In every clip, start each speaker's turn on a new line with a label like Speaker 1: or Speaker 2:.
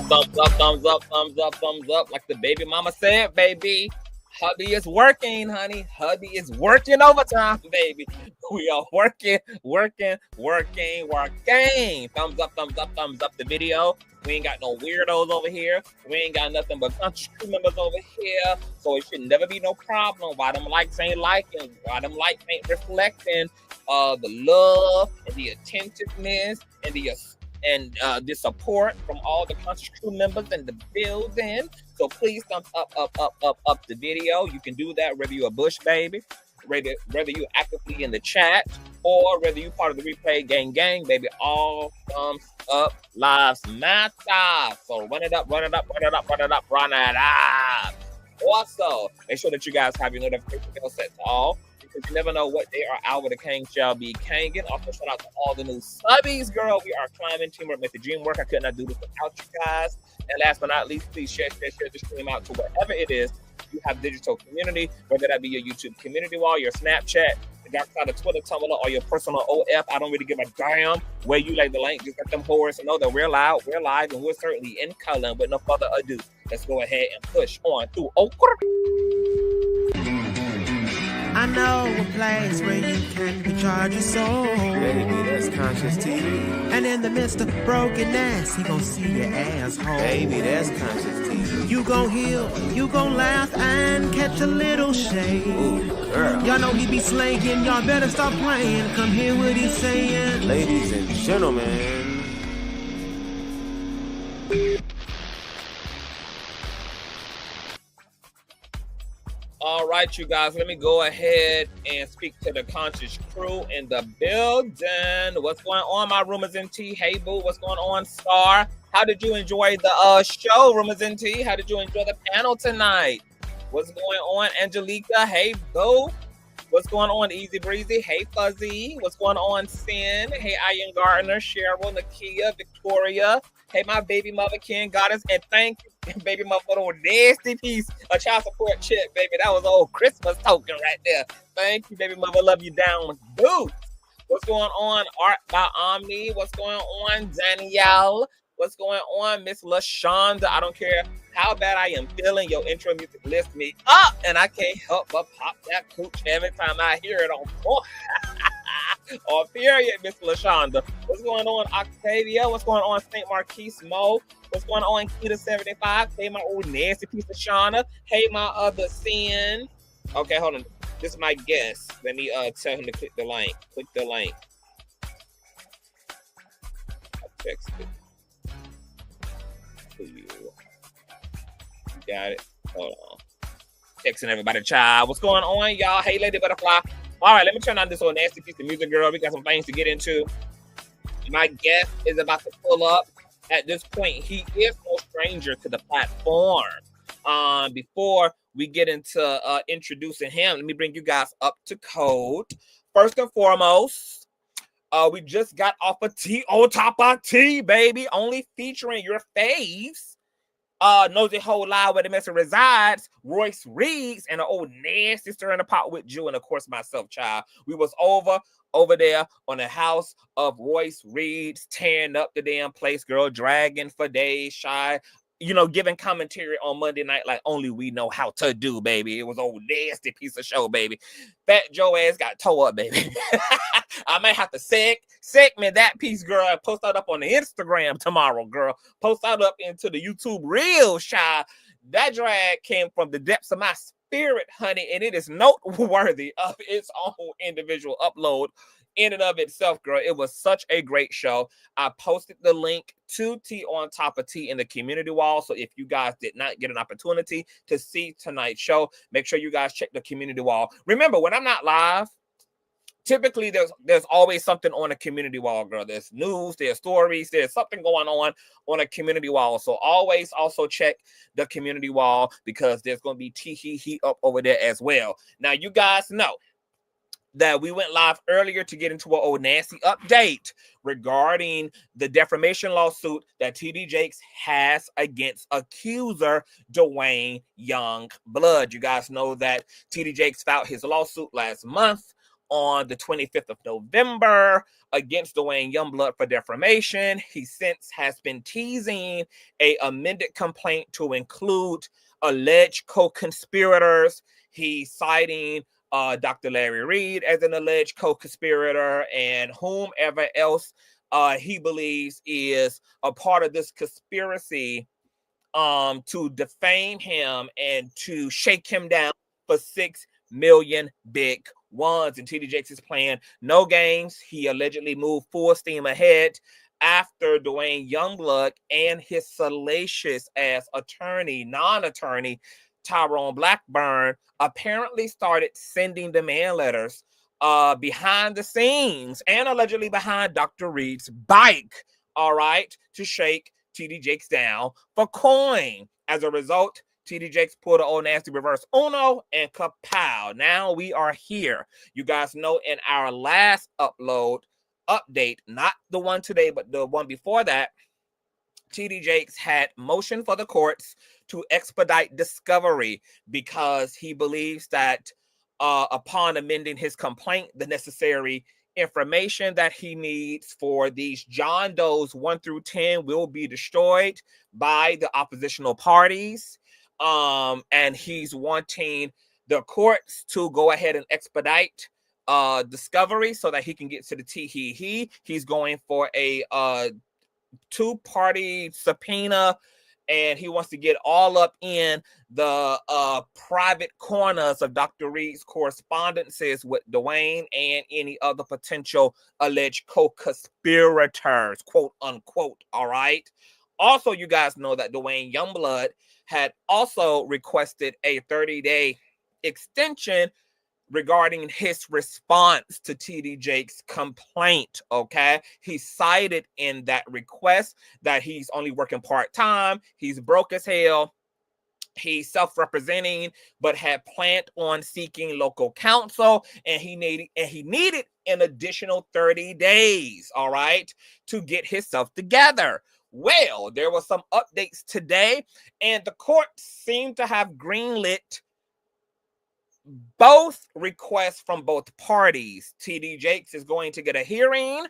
Speaker 1: thumbs up, thumbs up, thumbs up, thumbs up. Like the baby mama said, baby. Hubby is working, honey. Hubby is working overtime, baby. We are working. Thumbs up the video. We ain't got no weirdos over here. We ain't got nothing but country crew members over here. So it should never be no problem. Why them likes ain't liking? Why them likes ain't reflecting the love and the attentiveness and the support from all the country crew members in the building. So please thumbs up the video. You can do that whether you're a Bush baby, whether you actively in the chat, or whether you part of the replay gang, baby. All thumbs up, lives matter. So run it up. Also, make sure that you guys have your notification bell set to all, because you never know what day or hour the king shall be kanging. Also, shout out to all the new subbies, girl. We are climbing. Teamwork makes the dream work. I could not do this without you guys. And last but not least, please share the stream out to whatever it is you have digital community, whether that be your YouTube community wall, your Snapchat, the dark side of Twitter, Tumblr, or your personal OF. I don't really give a damn where you lay the link. Just let them whores know that we're loud, we're live, and we're certainly in color. With no further ado, let's go ahead and push on through.
Speaker 2: I know a place where you can recharge your soul.
Speaker 3: Baby, that's Consciouztv.
Speaker 2: And in the midst of brokenness, he gon' see your asshole.
Speaker 3: Baby, that's Consciouztv.
Speaker 2: You gon' heal, you gon' laugh and catch a little shade.
Speaker 3: Ooh, girl.
Speaker 2: Y'all know he be slaying, y'all better stop playing. Come hear what he's saying.
Speaker 3: Ladies and gentlemen.
Speaker 1: All right, you guys, let me go ahead and speak to the conscious crew in the building. What's going on, my rumors in tea? Hey, boo, what's going on, Star? How did you enjoy the show, rumors in tea? How did you enjoy the panel tonight? What's going on, Angelica? Hey, boo. What's going on, Easy Breezy? Hey, Fuzzy. What's going on, Sin? Hey, Ian Gardner, Cheryl, Nakia, Victoria. Hey, my baby mother, Ken Goddess, and thank you, baby mother, for the nasty piece of child support check, baby. That was old Christmas token right there. Thank you, baby mother. Love you down with boots. What's going on, Art by Omni? What's going on, Danielle? What's going on, Miss LaShonda? I don't care how bad I am feeling. Your intro music lifts me up, and I can't help but pop that cooch every time I hear it on or period, Miss LaShonda. What's going on, Octavia? What's going on, St. Marquise Mo? What's going on, Keita75? Hey, my old nasty piece of Shauna. Hey, my other Sin. Okay, hold on. This is my guess. Let me tell him to click the link. Click the link. I texted to you. You got it? Hold on. Texting everybody, child. What's going on, y'all? Hey, Lady Butterfly. All right, let me turn on this old nasty piece of music, girl. We got some things to get into. My guest is about to pull up. At this point, he is no stranger to the platform. Before we get into introducing him, let me bring you guys up to code. First and foremost, we just got off of Tea on top of Tea, baby. Only featuring your faves. Nosy Whole Lie where the mess resides, Royce Reeds, and an old nasty stir in the pot with you, and of course myself, child. We was over there on the house of Royce Reeds, tearing up the damn place, girl, dragging for days, shy, giving commentary on Monday night like only we know how to do, baby. It was old nasty piece of show, baby. Fat Joe ass got tore up, baby. I might have to segment that piece, girl, and post that up on the Instagram tomorrow, girl. Post that up into the YouTube Reels, shy. That drag came from the depths of my spirit, honey, and it is noteworthy of its own individual upload in and of itself, girl. It was such a great show. I posted the link to Tea on Top of Tea in the community wall. So if you guys did not get an opportunity to see tonight's show, make sure you guys check the community wall. Remember, when I'm not live, typically there's always something on a community wall, girl. There's news, there's stories, there's something going on a community wall. So always also check the community wall, because there's going to be tea up over there as well. Now, you guys know that we went live earlier to get into an old nasty update regarding the defamation lawsuit that TD Jakes has against accuser Duane Youngblood. You guys know that TD Jakes filed his lawsuit last month on the 25th of November against Duane Youngblood for defamation. He since has been teasing a amended complaint to include alleged co-conspirators. He's citing Dr. Larry Reid as an alleged co-conspirator and whomever else he believes is a part of this conspiracy to defame him and to shake him down for 6 million big ones. And TD Jakes is playing no games. He allegedly moved full steam ahead after Duane Youngblood and his salacious ass attorney, non-attorney, Tyrone Blackburn, apparently started sending demand letters behind the scenes and allegedly behind Dr. Reid's bike, all right, to shake TD Jakes down for coin. As a result, TD Jakes pulled an old nasty reverse Uno and kapow. Now we are here. You guys know in our last update, not the one today, but the one before that, TD Jakes had motioned for the courts to expedite discovery because he believes that upon amending his complaint, the necessary information that he needs for these John Does 1 through 10 will be destroyed by the oppositional parties. And he's wanting the courts to go ahead and expedite discovery so that he can get to the T. He's going for a 2-party subpoena, and he wants to get all up in the private corners of Dr. Reid's correspondences with Duane and any other potential alleged co-conspirators, quote unquote. All right. Also, you guys know that Duane Youngblood had also requested a 30-day extension regarding his response to TD Jakes' complaint, okay? He cited in that request that he's only working part-time, he's broke as hell, he's self-representing, but had planned on seeking local counsel, and he needed an additional 30 days, all right, to get himself together. Well, there were some updates today, and the court seemed to have greenlit both requests from both parties. TD Jakes is going to get a hearing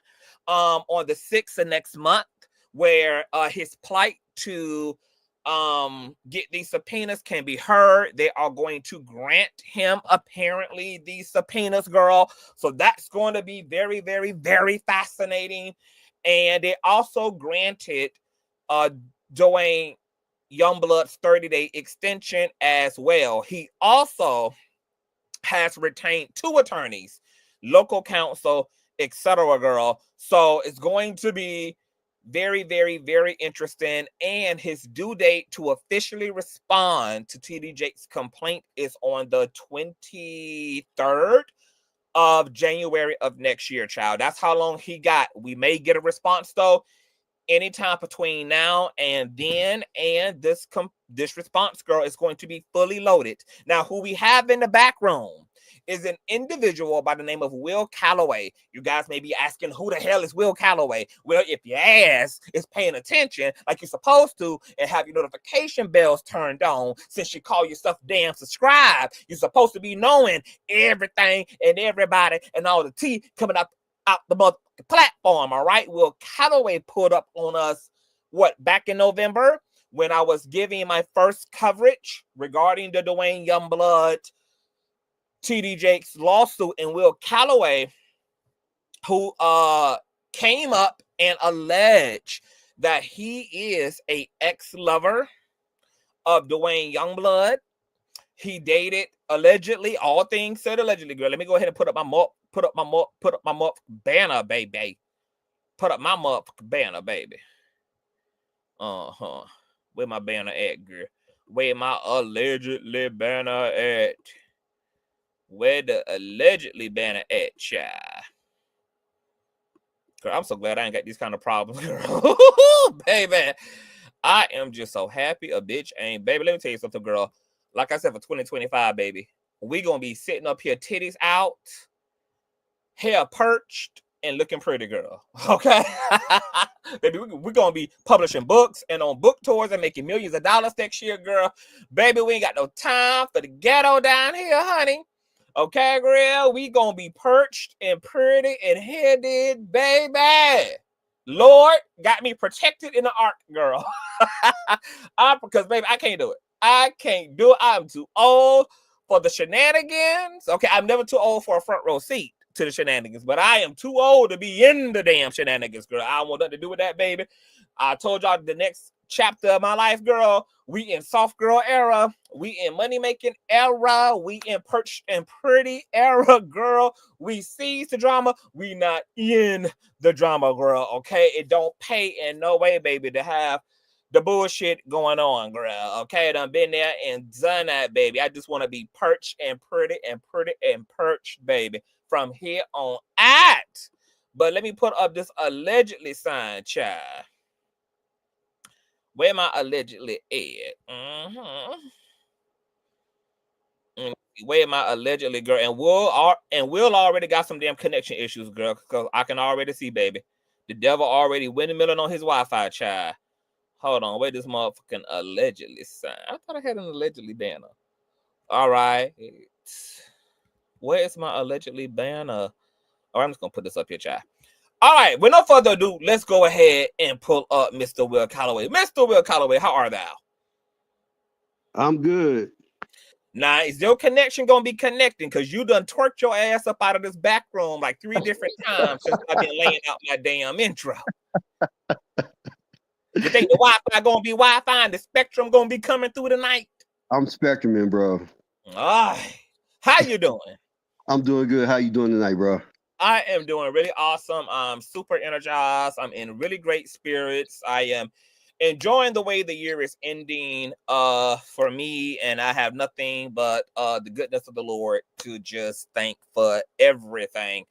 Speaker 1: on the 6th of next month where his plight to get these subpoenas can be heard. They are going to grant him apparently these subpoenas, girl. So that's going to be very, very, very fascinating. And they also granted Duane Youngblood's 30-day extension as well. He also has retained 2 attorneys, local counsel, etc., girl. So it's going to be very, very, very interesting. And his due date to officially respond to TD Jakes' complaint is on the 23rd of January of next year, child. That's how long he got. We may get a response, though, anytime between now and then, and this response, girl, is going to be fully loaded. Now, who we have in the back room is an individual by the name of Will Callaway. You guys may be asking, who the hell is Will Callaway? Well, if your ass is paying attention like you're supposed to and have your notification bells turned on, since you call yourself damn subscribe, you're supposed to be knowing everything and everybody and all the tea coming out the mother platform, all right? Will Callaway pulled up on us, back in November when I was giving my first coverage regarding the Duane Youngblood TD Jakes lawsuit, and Will Callaway, who came up and alleged that he is a ex-lover of Duane Youngblood. He dated, allegedly, all things said allegedly, girl. Let me go ahead and put up my banner, baby. Put up my banner, baby. Where my banner at, girl? Where my allegedly banner at? Where the allegedly banner at, child? Girl, I'm so glad I ain't got these kind of problems, girl. Baby, I am just so happy a bitch ain't. Baby, let me tell you something, girl. Like I said, for 2025, baby, we gonna be sitting up here, titties out, hair perched, and looking pretty, girl. Okay? Baby, we're gonna be publishing books and on book tours and making millions of dollars next year, girl. Baby, we ain't got no time for the ghetto down here, honey. Okay, girl, we gonna be perched and pretty and headed, baby. Lord got me protected in the ark, girl. Because, baby, I can't do it. I can't do it. I'm too old for the shenanigans. Okay, I'm never too old for a front row seat to the shenanigans, but I am too old to be in the damn shenanigans, girl. I don't want nothing to do with that, baby. I told y'all the next chapter of my life, girl. We in soft girl era. We in money making era. We in perched and pretty era, girl. We sees the drama. We not in the drama, girl. Okay, it don't pay in no way, baby, to have the bullshit going on, girl. Okay, done been there and done that, baby. I just want to be perched and pretty and perched, baby, from here on out. But let me put up this allegedly sign, child. Where am I allegedly at? Where am I allegedly, girl? And Will already got some damn connection issues, girl, because I can already see, baby. The devil already windmilling on his Wi-Fi, child. Hold on, wait, this motherfucking allegedly sign. I thought I had an allegedly banner. All right. Where is my allegedly banner? All right, I'm just going to put this up here, child. All right, with no further ado, let's go ahead and pull up Mr. Will Callaway. Mr. Will Callaway, how are thou?
Speaker 4: I'm good.
Speaker 1: Now, is your connection going to be connecting? Because you done twerked your ass up out of this back room like 3 different times since I've been laying out my damn intro. You think the Wi-Fi going to be Wi-Fi and the spectrum going to be coming through the night?
Speaker 4: I'm Spectrum, bro.
Speaker 1: All right. How you doing?
Speaker 4: I'm doing good. How you doing tonight, bro?
Speaker 1: I am doing really awesome. I'm super energized. I'm in really great spirits. I am enjoying the way the year is ending for me, and I have nothing but the goodness of the Lord to just thank for everything.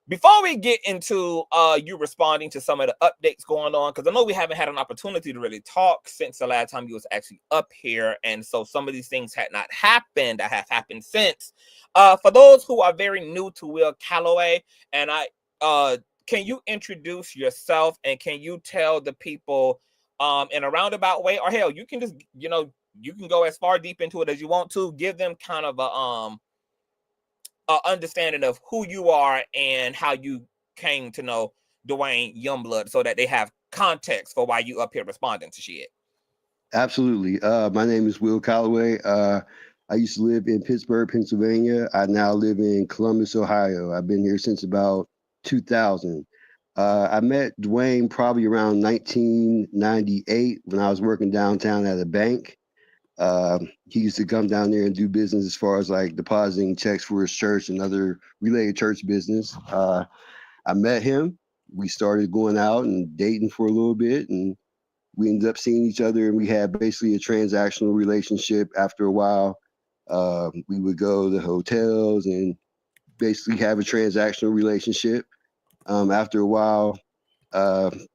Speaker 1: Before we get into you responding to some of the updates going on, because I know we haven't had an opportunity to really talk since the last time you was actually up here, and so some of these things had not happened that have happened since. For those who are very new to Will Callaway, and can you introduce yourself and can you tell the people in a roundabout way, or hell, you can just, you can go as far deep into it as you want to, give them kind of a understanding of who you are and how you came to know Duane Youngblood, so that they have context for why you up here responding to shit.
Speaker 4: Absolutely. My name is Will Callaway. I used to live in Pittsburgh, Pennsylvania. I now live in Columbus, Ohio. I've been here since about 2000. I met Duane probably around 1998 when I was working downtown at a bank. He used to come down there and do business as far as like depositing checks for his church and other related church business. I met him. We started going out and dating for a little bit, and we ended up seeing each other, and we had basically a transactional relationship. After a while, we would go to hotels and basically have a transactional relationship. After a while,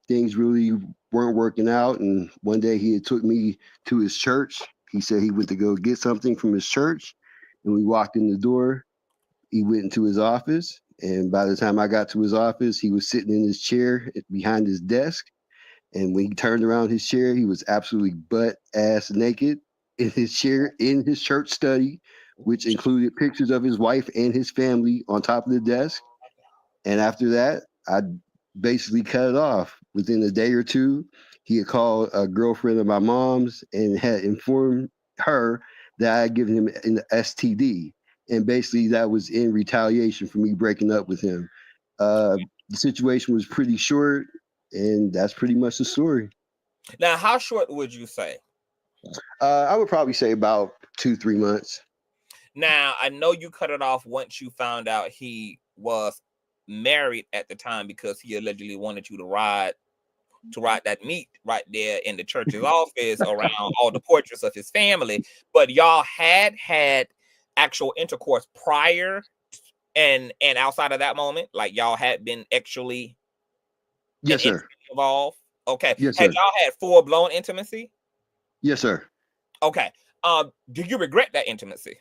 Speaker 4: things really weren't working out, and one day he had took me to his church. He said he went to go get something from his church, and we walked in the door. He went into his office, and by the time I got to his office, he was sitting in his chair behind his desk. And when he turned around his chair, he was absolutely butt-ass naked in his chair in his church study, which included pictures of his wife and his family on top of the desk. And after that, I basically cut it off. Within a day or two, he had called a girlfriend of my mom's and had informed her that I had given him an STD. And basically that was in retaliation for me breaking up with him. The situation was pretty short, and that's pretty much the story.
Speaker 1: Now, how short would you say?
Speaker 4: I would probably say about 2-3 months.
Speaker 1: Now, I know you cut it off once you found out he was married at the time, because he allegedly wanted you to ride that meat right there in the church's office around all the portraits of his family. But y'all had actual intercourse prior and outside of that moment, like y'all had been actually
Speaker 4: Yes, sir.
Speaker 1: involved. Okay.
Speaker 4: Yes,
Speaker 1: Had
Speaker 4: sir.
Speaker 1: y'all had full-blown intimacy?
Speaker 4: Yes, sir.
Speaker 1: Okay. Do you regret that intimacy?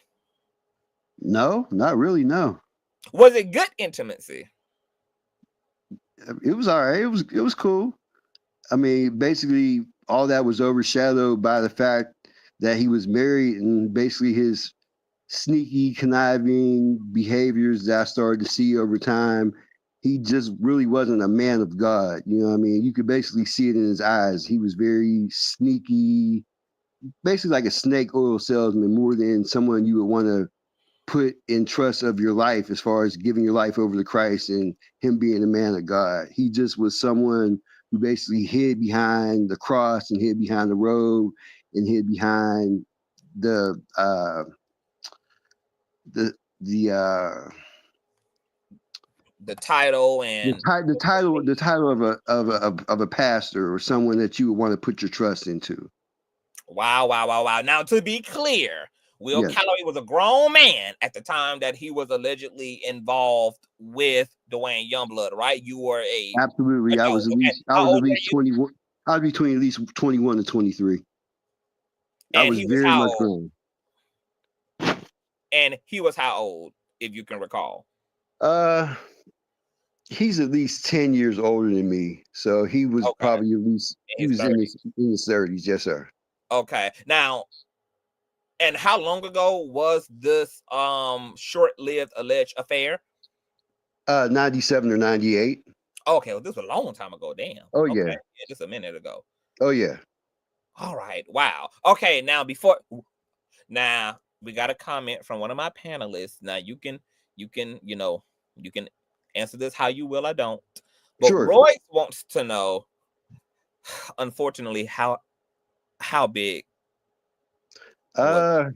Speaker 4: No, not really. No.
Speaker 1: Was it good intimacy?
Speaker 4: It was all right. It was cool. I mean, basically, all that was overshadowed by the fact that he was married, and basically his sneaky, conniving behaviors that I started to see over time. He just really wasn't a man of God. You know what I mean? You could basically see it in his eyes. He was very sneaky, basically like a snake oil salesman, more than someone you would want to put in trust of your life as far as giving your life over to Christ and him being a man of God. He just was someone who basically hid behind the cross and hid behind the robe and hid behind the the the uh
Speaker 1: The title and
Speaker 4: the title of a pastor or someone that you would want to put your trust into.
Speaker 1: wow. Now, to be clear, Will
Speaker 4: Yes,
Speaker 1: Callaway was a grown man at the time that he was allegedly involved with Duane Youngblood, right? You were a
Speaker 4: absolutely.
Speaker 1: adult. Okay.
Speaker 4: I
Speaker 1: How
Speaker 4: was at
Speaker 1: old were
Speaker 4: least
Speaker 1: you?
Speaker 4: 21. I was between at least 21 and 23. I
Speaker 1: And
Speaker 4: was
Speaker 1: he was
Speaker 4: very
Speaker 1: how
Speaker 4: much
Speaker 1: old?
Speaker 4: grown.
Speaker 1: And he was how old, if you can recall?
Speaker 4: Uh he's at least 10 years older than me. So he was
Speaker 1: Okay.
Speaker 4: probably at least
Speaker 1: In
Speaker 4: he
Speaker 1: his
Speaker 4: was
Speaker 1: 30s.
Speaker 4: in his 30s, yes, sir.
Speaker 1: Okay. Now, and how long ago was this short-lived alleged affair?
Speaker 4: 97 or 98.
Speaker 1: Okay, well, this was a long time ago. Damn.
Speaker 4: Oh
Speaker 1: Okay,
Speaker 4: yeah.
Speaker 1: yeah, just a minute ago.
Speaker 4: Oh yeah.
Speaker 1: All right. Wow. Okay, now we got a comment from one of my panelists. Now you can answer this how you will. I don't. But
Speaker 4: Sure.
Speaker 1: Royce wants to know, unfortunately, how big was
Speaker 4: Uh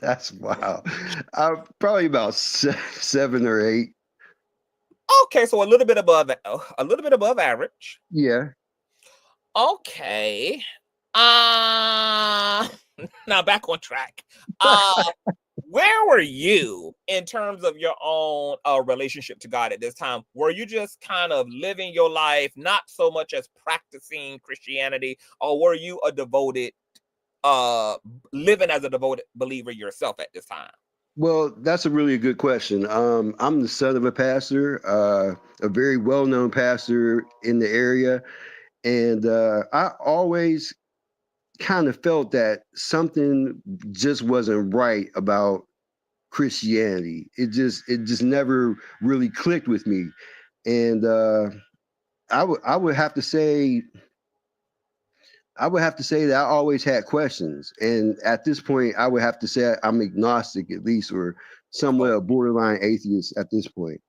Speaker 4: that's wow. Probably about 7 or 8.
Speaker 1: okay, so a little bit above average.
Speaker 4: Yeah.
Speaker 1: Okay. Uh now back on track. Uh where were you in terms of your own relationship to God at this time? Were you just kind of living your life, not so much as practicing Christianity, or were you a devoted living as a devoted believer yourself at this time?
Speaker 4: Well, that's a really good question. I'm the son of a pastor, a very well-known pastor in the area, and I always kind of felt that something just wasn't right about Christianity. It just never really clicked with me, and I would have to say that I always had questions, and at this point, I would have to say I'm agnostic at least, or somewhat a borderline atheist at this point.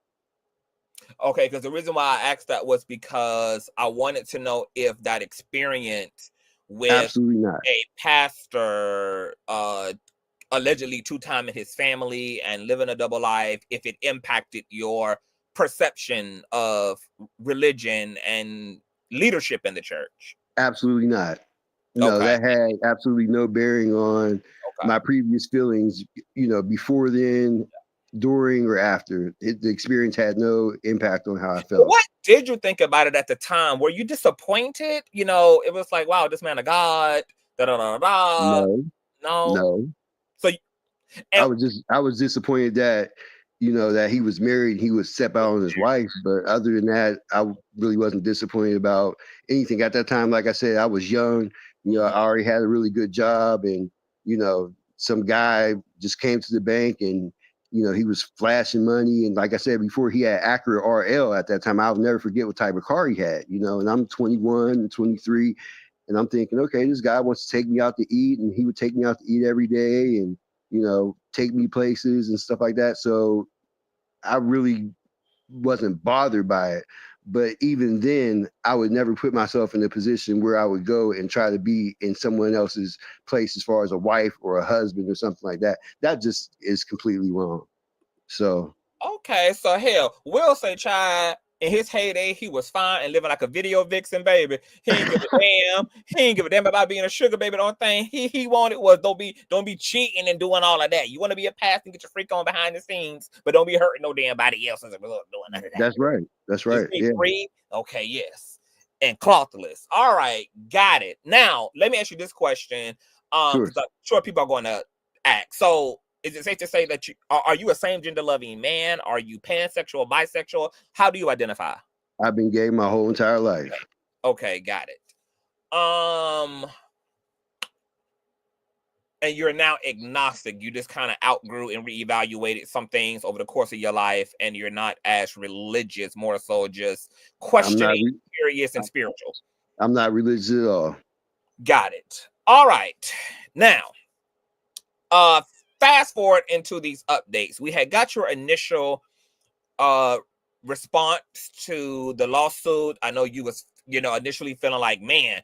Speaker 1: Okay, because the reason why I asked that was because I wanted to know if that experience with
Speaker 4: Absolutely not.
Speaker 1: a pastor, allegedly two-timing his family and living a double life, if it impacted your perception of religion and leadership in the church.
Speaker 4: Absolutely not. No,
Speaker 1: Okay,
Speaker 4: that had absolutely no bearing on
Speaker 1: okay.
Speaker 4: my previous feelings, before then, during, or after. The experience had no impact on how I felt.
Speaker 1: What did you think about it at the time? Were you disappointed? It was like, wow, this man of God, da da da da.
Speaker 4: No,
Speaker 1: No.
Speaker 4: no.
Speaker 1: So, and
Speaker 4: I was disappointed that, that he was married, he would step out on his wife. But other than that, I really wasn't disappointed about anything at that time. Like I said, I was young. I already had a really good job, and some guy just came to the bank, and he was flashing money. And like I said before, he had Acura RL at that time. I'll never forget what type of car he had. And I'm 21 and 23, and I'm thinking, okay, this guy wants to take me out to eat, and he would take me out to eat every day, and take me places and stuff like that. So I really wasn't bothered by it. But even then, I would never put myself in a position where I would go and try to be in someone else's place as far as a wife or a husband or something like that. That just is completely wrong. So
Speaker 1: okay, so hell, Will say child in his heyday, he was fine and living like a video vixen, baby. He ain't give a damn. He ain't give a damn about being a sugar baby. The only thing he wanted was don't be cheating and doing all of that. You want to be a pastor and get your freak on behind the scenes, but don't be hurting no damn body else as a result of doing none of that.
Speaker 4: that's right. That's
Speaker 1: Just
Speaker 4: right.
Speaker 1: be
Speaker 4: Yeah.
Speaker 1: free. Okay, yes. And clothless. All right, got it. Now, let me ask you this question.
Speaker 4: Sure.
Speaker 1: Because I'm sure people are going to ask. So is it safe to say that are you a same gender loving man? Are you pansexual, bisexual? How do you identify?
Speaker 4: I've been gay my whole entire life.
Speaker 1: Okay, got it. Um, And you're now agnostic. You just kind of outgrew and reevaluated some things over the course of your life, and you're not as religious, more so just questioning, curious, and spiritual.
Speaker 4: I'm not religious at all.
Speaker 1: Got it. All right. Now, fast forward into these updates. We had got your initial response to the lawsuit. I know you was, initially feeling like, man,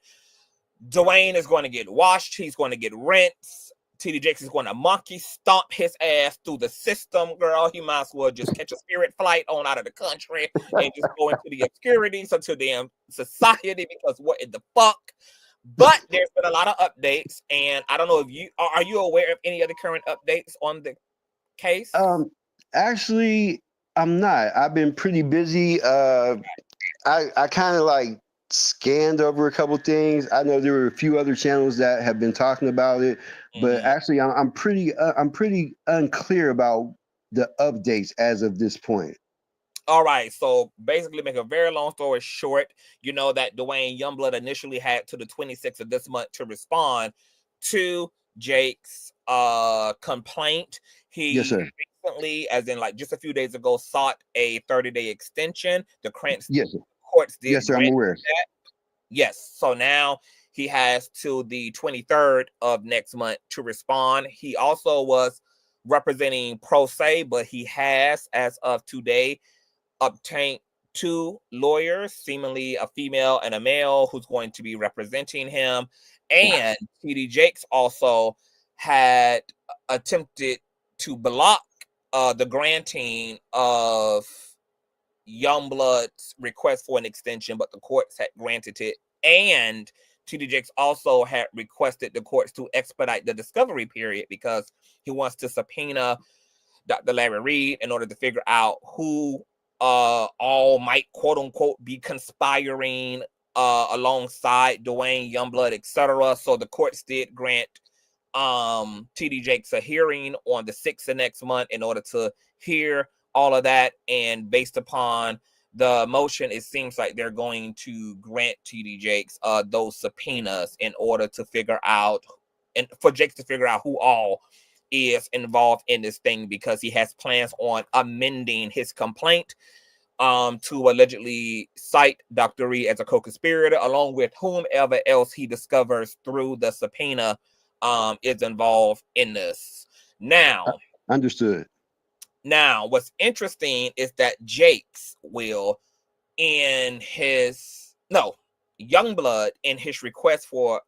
Speaker 1: Duane is going to get washed. He's going to get rinsed. TD Jakes is going to monkey stomp his ass through the system, girl. He might as well just catch a spirit flight on out of the country and just go into the obscurities of the damn society, because what in the fuck? But there's been a lot of updates, and I don't know if are you aware of any of the current updates on the case?
Speaker 4: Actually, I'm not. I've been pretty busy. I kind of like scanned over a couple things. I know there were a few other channels that have been talking about it, but actually, I'm pretty unclear about the updates as of this point.
Speaker 1: All right, so basically, make a very long story short, you know that Duane Youngblood initially had to the 26th of this month to respond to Jake's complaint. He recently, as in like just a few days ago, sought a 30-day extension. The courts did.
Speaker 4: Yes, sir, I'm aware.
Speaker 1: That. Yes, so now he has till the 23rd of next month to respond. He also was representing pro se, but he has, as of today, obtained 2 lawyers, seemingly a female and a male, who's going to be representing him. And TD Jakes also had attempted to block the granting of Youngblood's request for an extension, but the courts had granted it. And TD Jakes also had requested the courts to expedite the discovery period because he wants to subpoena Dr. Larry Reid in order to figure out who all might quote unquote be conspiring alongside Duane Youngblood, etc. So the courts did grant TD Jakes a hearing on the 6th of next month in order to hear all of that. And based upon the motion, it seems like they're going to grant TD Jakes those subpoenas in order to figure out, and for Jakes to figure out who all is involved in this thing, because he has plans on amending his complaint to allegedly cite Dr. Reid as a co-conspirator, along with whomever else he discovers through the subpoena is involved in this. Now,
Speaker 4: understood.
Speaker 1: Now, what's interesting is that Jakes will, Youngblood, in his request for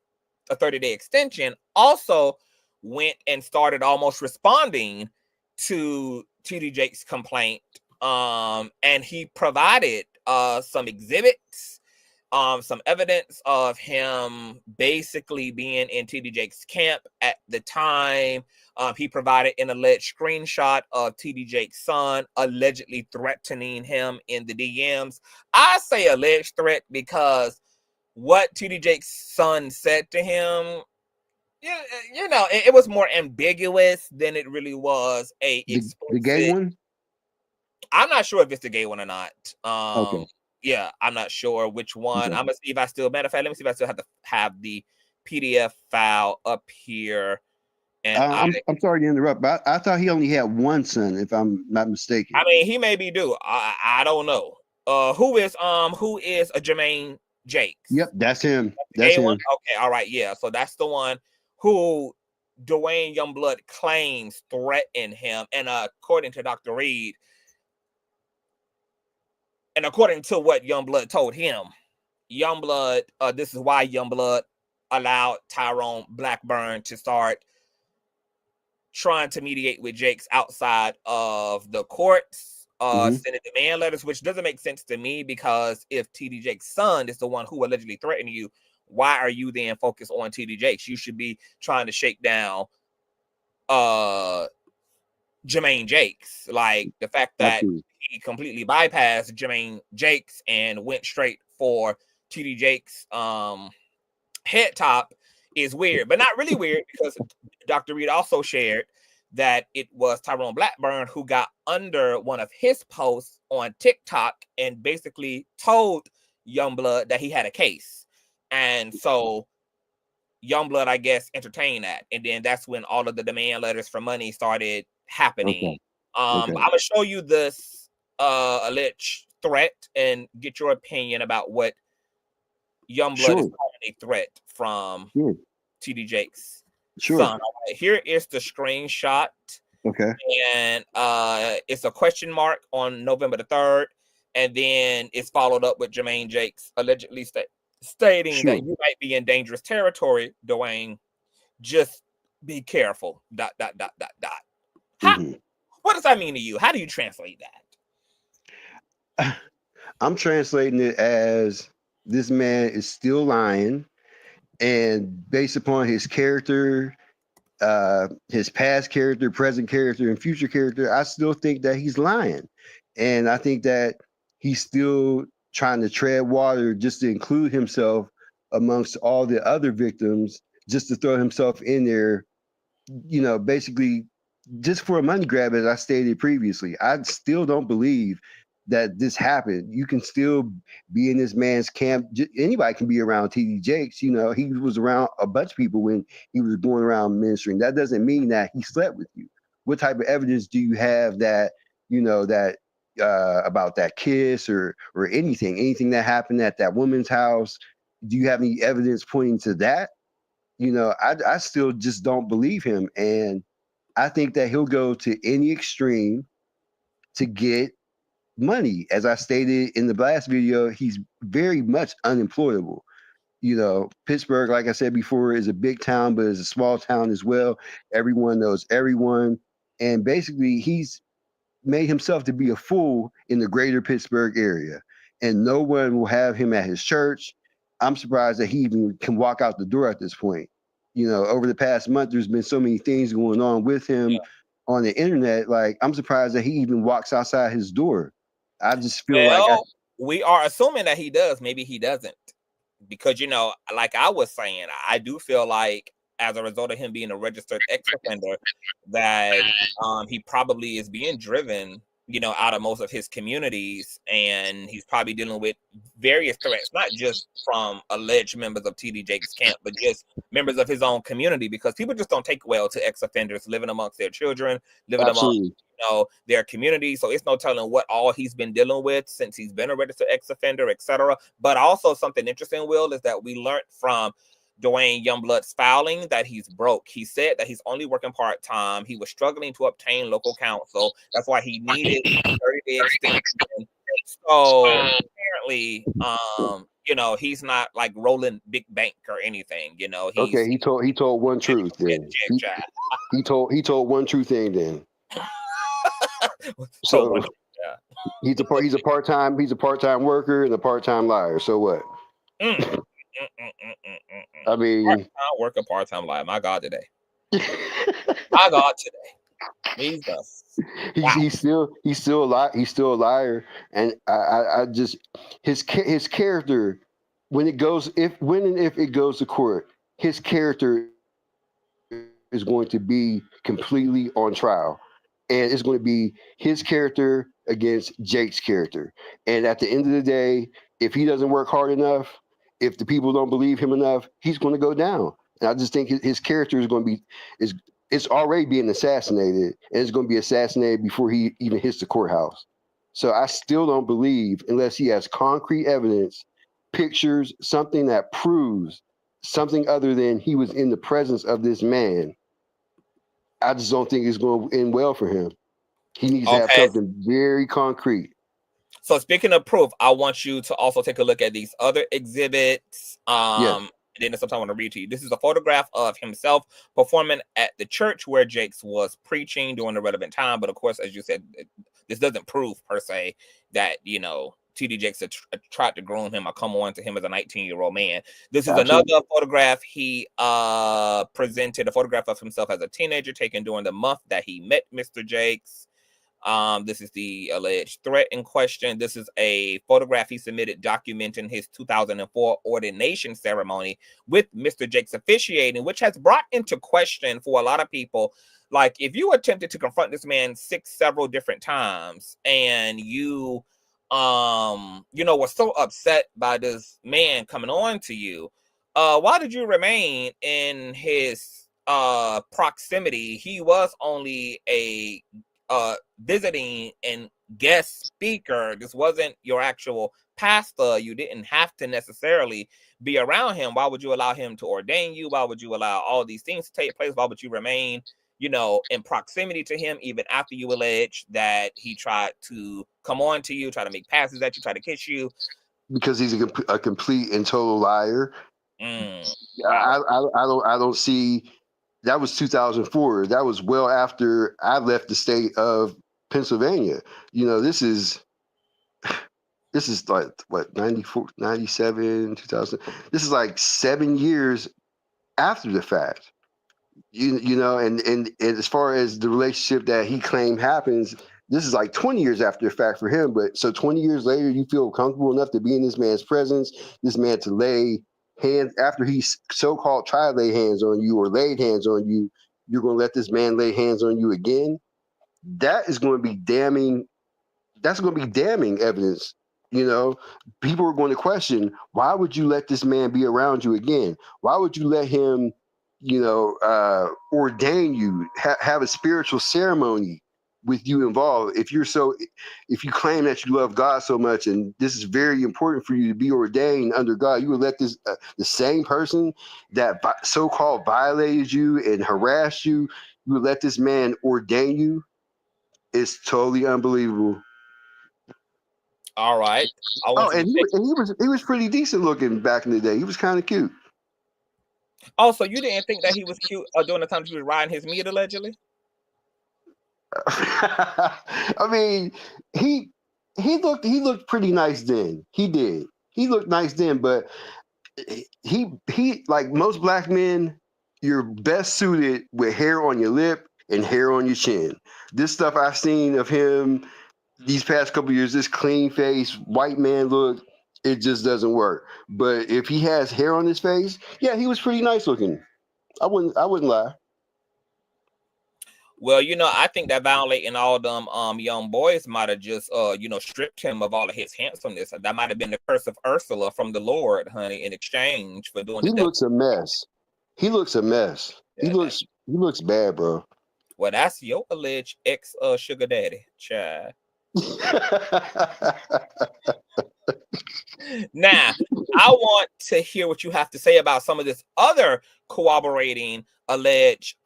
Speaker 1: a 30-day extension, also went and started almost responding to TD Jakes' complaint. And he provided some exhibits, some evidence of him basically being in TD Jakes' camp at the time. He provided an alleged screenshot of TD Jakes' son allegedly threatening him in the DMs. I say alleged threat because what TD Jakes' son said to him, it was more ambiguous than it really was the
Speaker 4: gay one.
Speaker 1: I'm not sure if it's the gay one or not.
Speaker 4: Okay.
Speaker 1: Yeah, I'm not sure which one.
Speaker 4: Okay.
Speaker 1: I'm gonna see if I still, matter of fact, let me see if I still have the PDF file up here. And
Speaker 4: I'm sorry to interrupt, but I thought he only had one son, if I'm not mistaken.
Speaker 1: I mean, he maybe do. I don't know. Who is a Jermaine Jakes?
Speaker 4: Yep, that's him. That's him.
Speaker 1: One? Okay, all right, yeah. So that's the one who Duane Youngblood claims threatened him, and according to Dr. Reid, and according to what Youngblood told him, Youngblood, this is why Youngblood allowed Tyrone Blackburn to start trying to mediate with Jakes outside of the courts, sending demand letters, which doesn't make sense to me, because if TD Jakes' son is the one who allegedly threatened you, why are you then focused on TD Jakes? You should be trying to shake down Jermaine Jakes. Like, the fact that he completely bypassed Jermaine Jakes and went straight for TD Jakes' head top is weird, but not really weird, because Dr. Reid also shared that it was Tyrone Blackburn who got under one of his posts on TikTok and basically told Youngblood that he had a case. And so Youngblood, I guess, entertained that, and then that's when all of the demand letters for money started happening.
Speaker 4: Okay.
Speaker 1: I'm gonna show you this alleged threat and get your opinion about what Youngblood is calling a threat from TD Jakes' son. All right, here is the screenshot.
Speaker 4: Okay.
Speaker 1: And it's a question mark on November the 3rd, and then it's followed up with Jermaine Jakes allegedly stating that you might be in dangerous territory, Duane. Just be careful. ... What does that mean to you? How do you translate
Speaker 4: that? I'm translating it as this man is still lying, and based upon his character, his past character, present character, and future character, I still think that he's lying. And I think that he's still trying to tread water just to include himself amongst all the other victims, just to throw himself in there, you know, basically just for a money grab, as I stated previously. I still don't believe that this happened. You can still be in this man's camp. Anybody can be around TD Jakes. You know, he was around a bunch of people when he was going around ministering. That doesn't mean that he slept with you. What type of evidence do you have that, you know, that about that kiss or anything that happened at that woman's house? Do you have any evidence pointing to that? You know, I still just don't believe him. And I think that he'll go to any extreme to get money. As I stated in the last video, he's very much unemployable. You know, Pittsburgh, like I said before, is a big town, but it's a small town as well. Everyone knows everyone. And basically, he's made himself to be a fool in the greater Pittsburgh area. And no one will have him at his church. I'm surprised that he even can walk out the door at this point. You know, over the past month, there's been so many things going on with him on the internet. Like, I'm surprised that he even walks outside his door. I just feel
Speaker 1: we are assuming that he does. Maybe he doesn't. Because, you know, like I was saying, I do feel like as a result of him being a registered ex-offender, that he probably is being driven, you know, out of most of his communities, and he's probably dealing with various threats, not just from alleged members of TD Jakes' camp, but just members of his own community, because people just don't take well to ex-offenders living amongst their children, living amongst, you know, their community. So it's no telling what all he's been dealing with since he's been a registered ex-offender, etc. But also something interesting, Will, is that we learned from Duane Youngblood's filing that he's broke. He said that he's only working part-time. He was struggling to obtain local counsel. That's why he needed 30-day extension. So apparently, you know, he's not like rolling big bank or anything. You know,
Speaker 4: he told one truth. Then he told one true thing. Then so he's a part-time worker and a part-time liar. So what? I mean,
Speaker 1: part-time worker, part-time liar. My God, today. My God, today. Jesus.
Speaker 4: He's still a liar, and I just his character when and if it goes to court, his character is going to be completely on trial, and it's going to be his character against Jake's character. And at the end of the day, if he doesn't work hard enough, if the people don't believe him enough, he's going to go down. And I just think his character is going to be it's already being assassinated, and it's going to be assassinated before he even hits the courthouse. So I still don't believe, unless he has concrete evidence, pictures, something that proves something other than he was in the presence of this man. I just don't think it's going to end well for him. He needs to have something very concrete.
Speaker 1: So speaking of proof, I want you to also take a look at these other exhibits. And then sometime I want to read to you. This is a photograph of himself performing at the church where Jakes was preaching during the relevant time. But of course, as you said, this doesn't prove per se that, you know, TD Jakes tried to groom him or come on to him as a 19-year-old man. This is another photograph he presented, a photograph of himself as a teenager taken during the month that he met Mr. Jakes. This is the alleged threat in question. This is a photograph he submitted documenting his 2004 ordination ceremony with Mr. Jakes officiating, which has brought into question for a lot of people, like, if you attempted to confront this man several different times and you you know, were so upset by this man coming on to you, why did you remain in his proximity? He was only a visiting and guest speaker. This wasn't your actual pastor. You didn't have to necessarily be around him. Why would you allow him to ordain you? Why would you allow all these things to take place? Why would you remain, you know, in proximity to him even after you allege that he tried to come on to you, try to make passes at you, try to kiss you?
Speaker 4: Because he's a complete and total liar.
Speaker 1: Wow.
Speaker 4: I don't see. That was 2004. That was well after I left the state of Pennsylvania. You know, this is like what, 94, 97, 2000. This is like 7 years after the fact. You know, and as far as the relationship that he claimed happens, this is like 20 years after the fact for him. But so 20 years later, you feel comfortable enough to be in this man's presence, this man to lay hands after he so-called tried to lay hands on you or laid hands on you, you're going to let this man lay hands on you again? That is going to be damning. That's going to be damning evidence. You know, people are going to question, why would you let this man be around you again? Why would you let him, you know, ordain you, have a spiritual ceremony with you involved? If you claim that you love God so much, and this is very important for you to be ordained under God, you would let this the same person that so-called violated you and harassed you, you would let this man ordain you? It's totally unbelievable.
Speaker 1: All right. I
Speaker 4: Oh,
Speaker 1: want you
Speaker 4: and
Speaker 1: to take.
Speaker 4: he was pretty decent looking back in the day. He was kind of cute.
Speaker 1: Oh, so you didn't think that he was cute during the time he was riding his meat, allegedly?
Speaker 4: I mean, he looked pretty nice then. He did. He looked nice then, but he like most black men, you're best suited with hair on your lip and hair on your chin. This stuff I've seen of him these past couple of years, this clean face white man look, it just doesn't work. But if he has hair on his face, yeah, he was pretty nice looking. I wouldn't lie.
Speaker 1: Well, you know, I think that violating all them young boys might have just you know, stripped him of all of his handsomeness. That might have been the curse of Ursula from the Lord, honey, in exchange for doing
Speaker 4: He
Speaker 1: the devil.
Speaker 4: looks a mess. He looks a mess.
Speaker 1: Yeah,
Speaker 4: He looks bad, bro.
Speaker 1: well, that's your alleged ex sugar daddy, child. Now, I want to hear what you have to say about some of this other corroborating alleged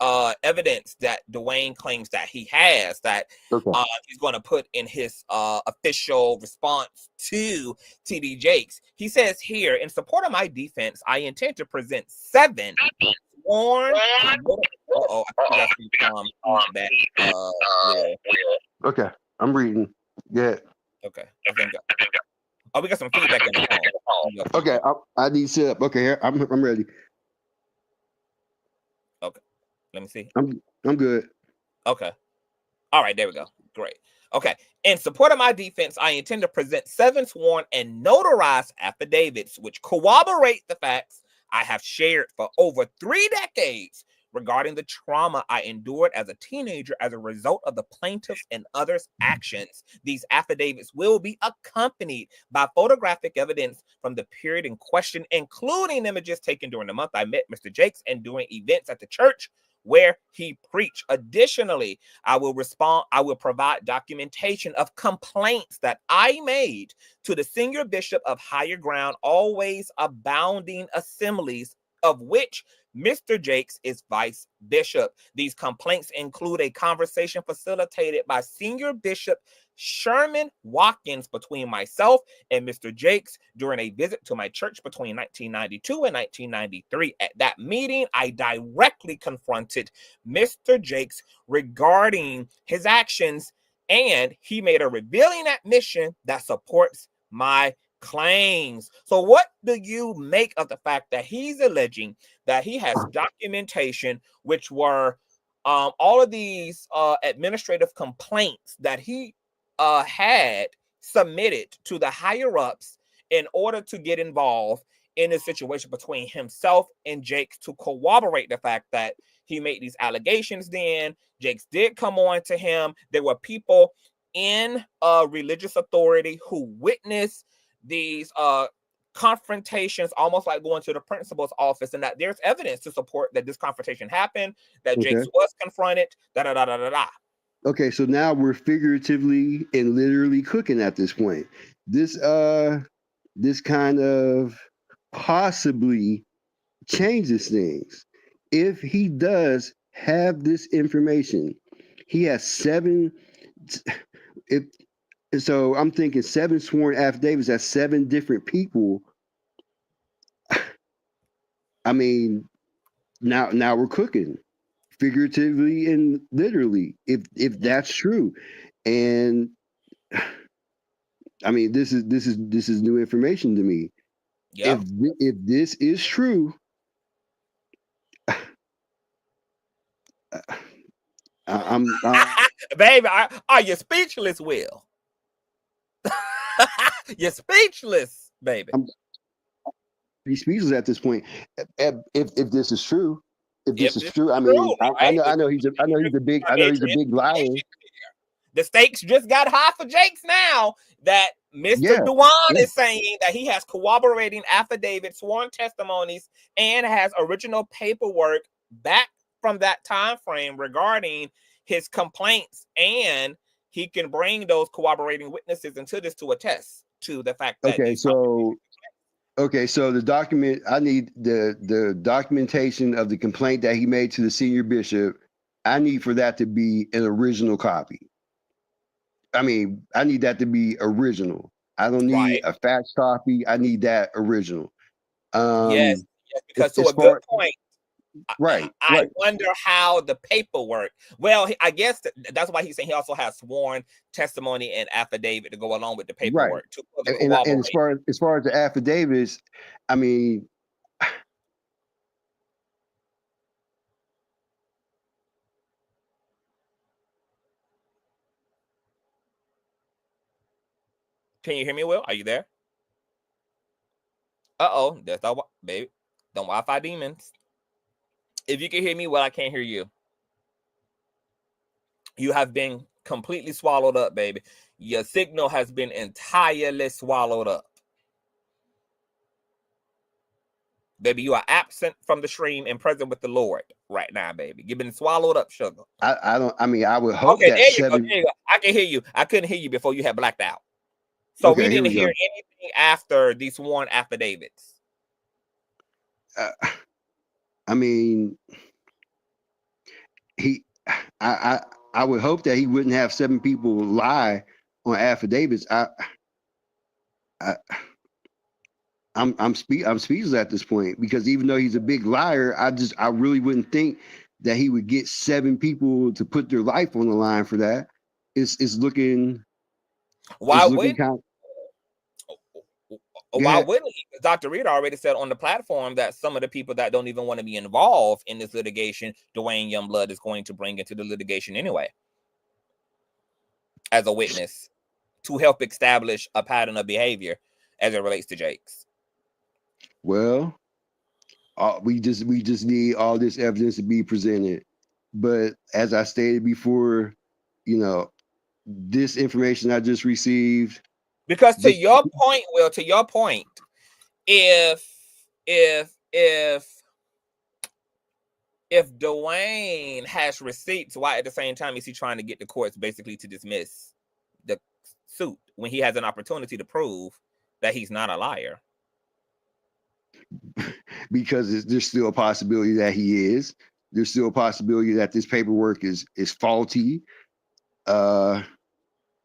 Speaker 1: evidence that Duane claims that he has, that
Speaker 4: Okay.
Speaker 1: he's going to put in his official response to TD Jakes. He says here, in support of my defense, I intend to present 7 sworn. Uh-oh, I think we got some feedback. Yeah.
Speaker 4: Okay, I'm reading. Yeah.
Speaker 1: Okay, I think. Oh, we got some feedback in the phone.
Speaker 4: Okay, I need to sit up. Okay, here I'm ready.
Speaker 1: Okay, let me see.
Speaker 4: I'm good.
Speaker 1: Okay. All right, there we go. Great. Okay. In support of my defense, I intend to present 7 sworn and notarized affidavits which corroborate the facts I have shared for over 3 decades regarding the trauma I endured as a teenager as a result of the plaintiff's and others' actions. These affidavits will be accompanied by photographic evidence from the period in question, including images taken during the month I met Mr. Jakes and during events at the church where he preached. Additionally, I will provide documentation of complaints that I made to the senior bishop of Higher Ground, Always Abounding Assemblies, of which Mr. Jakes is vice bishop. These complaints include a conversation facilitated by Senior Bishop Sherman Watkins between myself and Mr. Jakes during a visit to my church between 1992 and 1993. At that meeting, I directly confronted Mr. Jakes regarding his actions, and he made a revealing admission that supports my claims. So what do you make of the fact that he's alleging that he has documentation which were all of these administrative complaints that he had submitted to the higher ups in order to get involved in the situation between himself and Jakes, to corroborate the fact that he made these allegations? Then Jakes did come on to him. There were people in religious authority who witnessed these confrontations, almost like going to the principal's office, and that there's evidence to support that this confrontation happened, that Jakes was confronted, da da da da da da.
Speaker 4: Okay, so now we're figuratively and literally cooking at this point. This kind of possibly changes things. If he does have this information, he has 7. So I'm thinking 7 sworn affidavits. That's 7 different people. I mean, now we're cooking, figuratively and literally. If that's true, and I mean, this is new information to me.
Speaker 1: Yeah.
Speaker 4: If this is true, I'm
Speaker 1: baby, are you speechless, Will? You're speechless, baby.
Speaker 4: Be speechless at this point. If this is true, if this is true, I
Speaker 1: true,
Speaker 4: mean,
Speaker 1: right?
Speaker 4: I know he's a big liar.
Speaker 1: The stakes just got high for Jakes now that Mr. Duane is saying that he has corroborating affidavits, sworn testimonies, and has original paperwork back from that time frame regarding his complaints, and he can bring those corroborating witnesses into this to attest to the fact that
Speaker 4: so the document, I need the documentation of the complaint that he made to the senior bishop. I need for that to be an original copy. I mean, I need that to be original. I don't need a fax copy. I need that original.
Speaker 1: Yes, because to a good point. I wonder how the paperwork. Well, I guess that's why he's saying he also has sworn testimony and affidavit to go along with the paperwork.
Speaker 4: Right. And as far as the affidavits, I mean,
Speaker 1: can you hear me, Will? Are you there? Uh-oh, that's all, baby. Don't Wi-Fi demons. If you can hear me, well, I can't hear you. You have been completely swallowed up, baby. Your signal has been entirely swallowed up. Baby, you are absent from the stream and present with the Lord right now, baby. You've been swallowed up, sugar.
Speaker 4: I would hope that
Speaker 1: there you go. I can hear you. I couldn't hear you before you had blacked out. So we didn't hear anything after these sworn affidavits.
Speaker 4: I mean, I would hope that he wouldn't have 7 people lie on affidavits. I'm speechless at this point, because even though he's a big liar, I really wouldn't think that he would get 7 people to put their life on the line for that. It's looking.
Speaker 1: Why wouldn't he? Dr. Reid already said on the platform that some of the people that don't even want to be involved in this litigation, Duane Youngblood is going to bring into the litigation anyway, as a witness, to help establish a pattern of behavior as it relates to Jakes.
Speaker 4: Well, we just need all this evidence to be presented. But as I stated before, this information I just received.
Speaker 1: Because to your point, Will, if Duane has receipts, why at the same time is he trying to get the courts basically to dismiss the suit when he has an opportunity to prove that he's not a liar?
Speaker 4: Because there's still a possibility that he is. There's still a possibility that this paperwork is faulty. I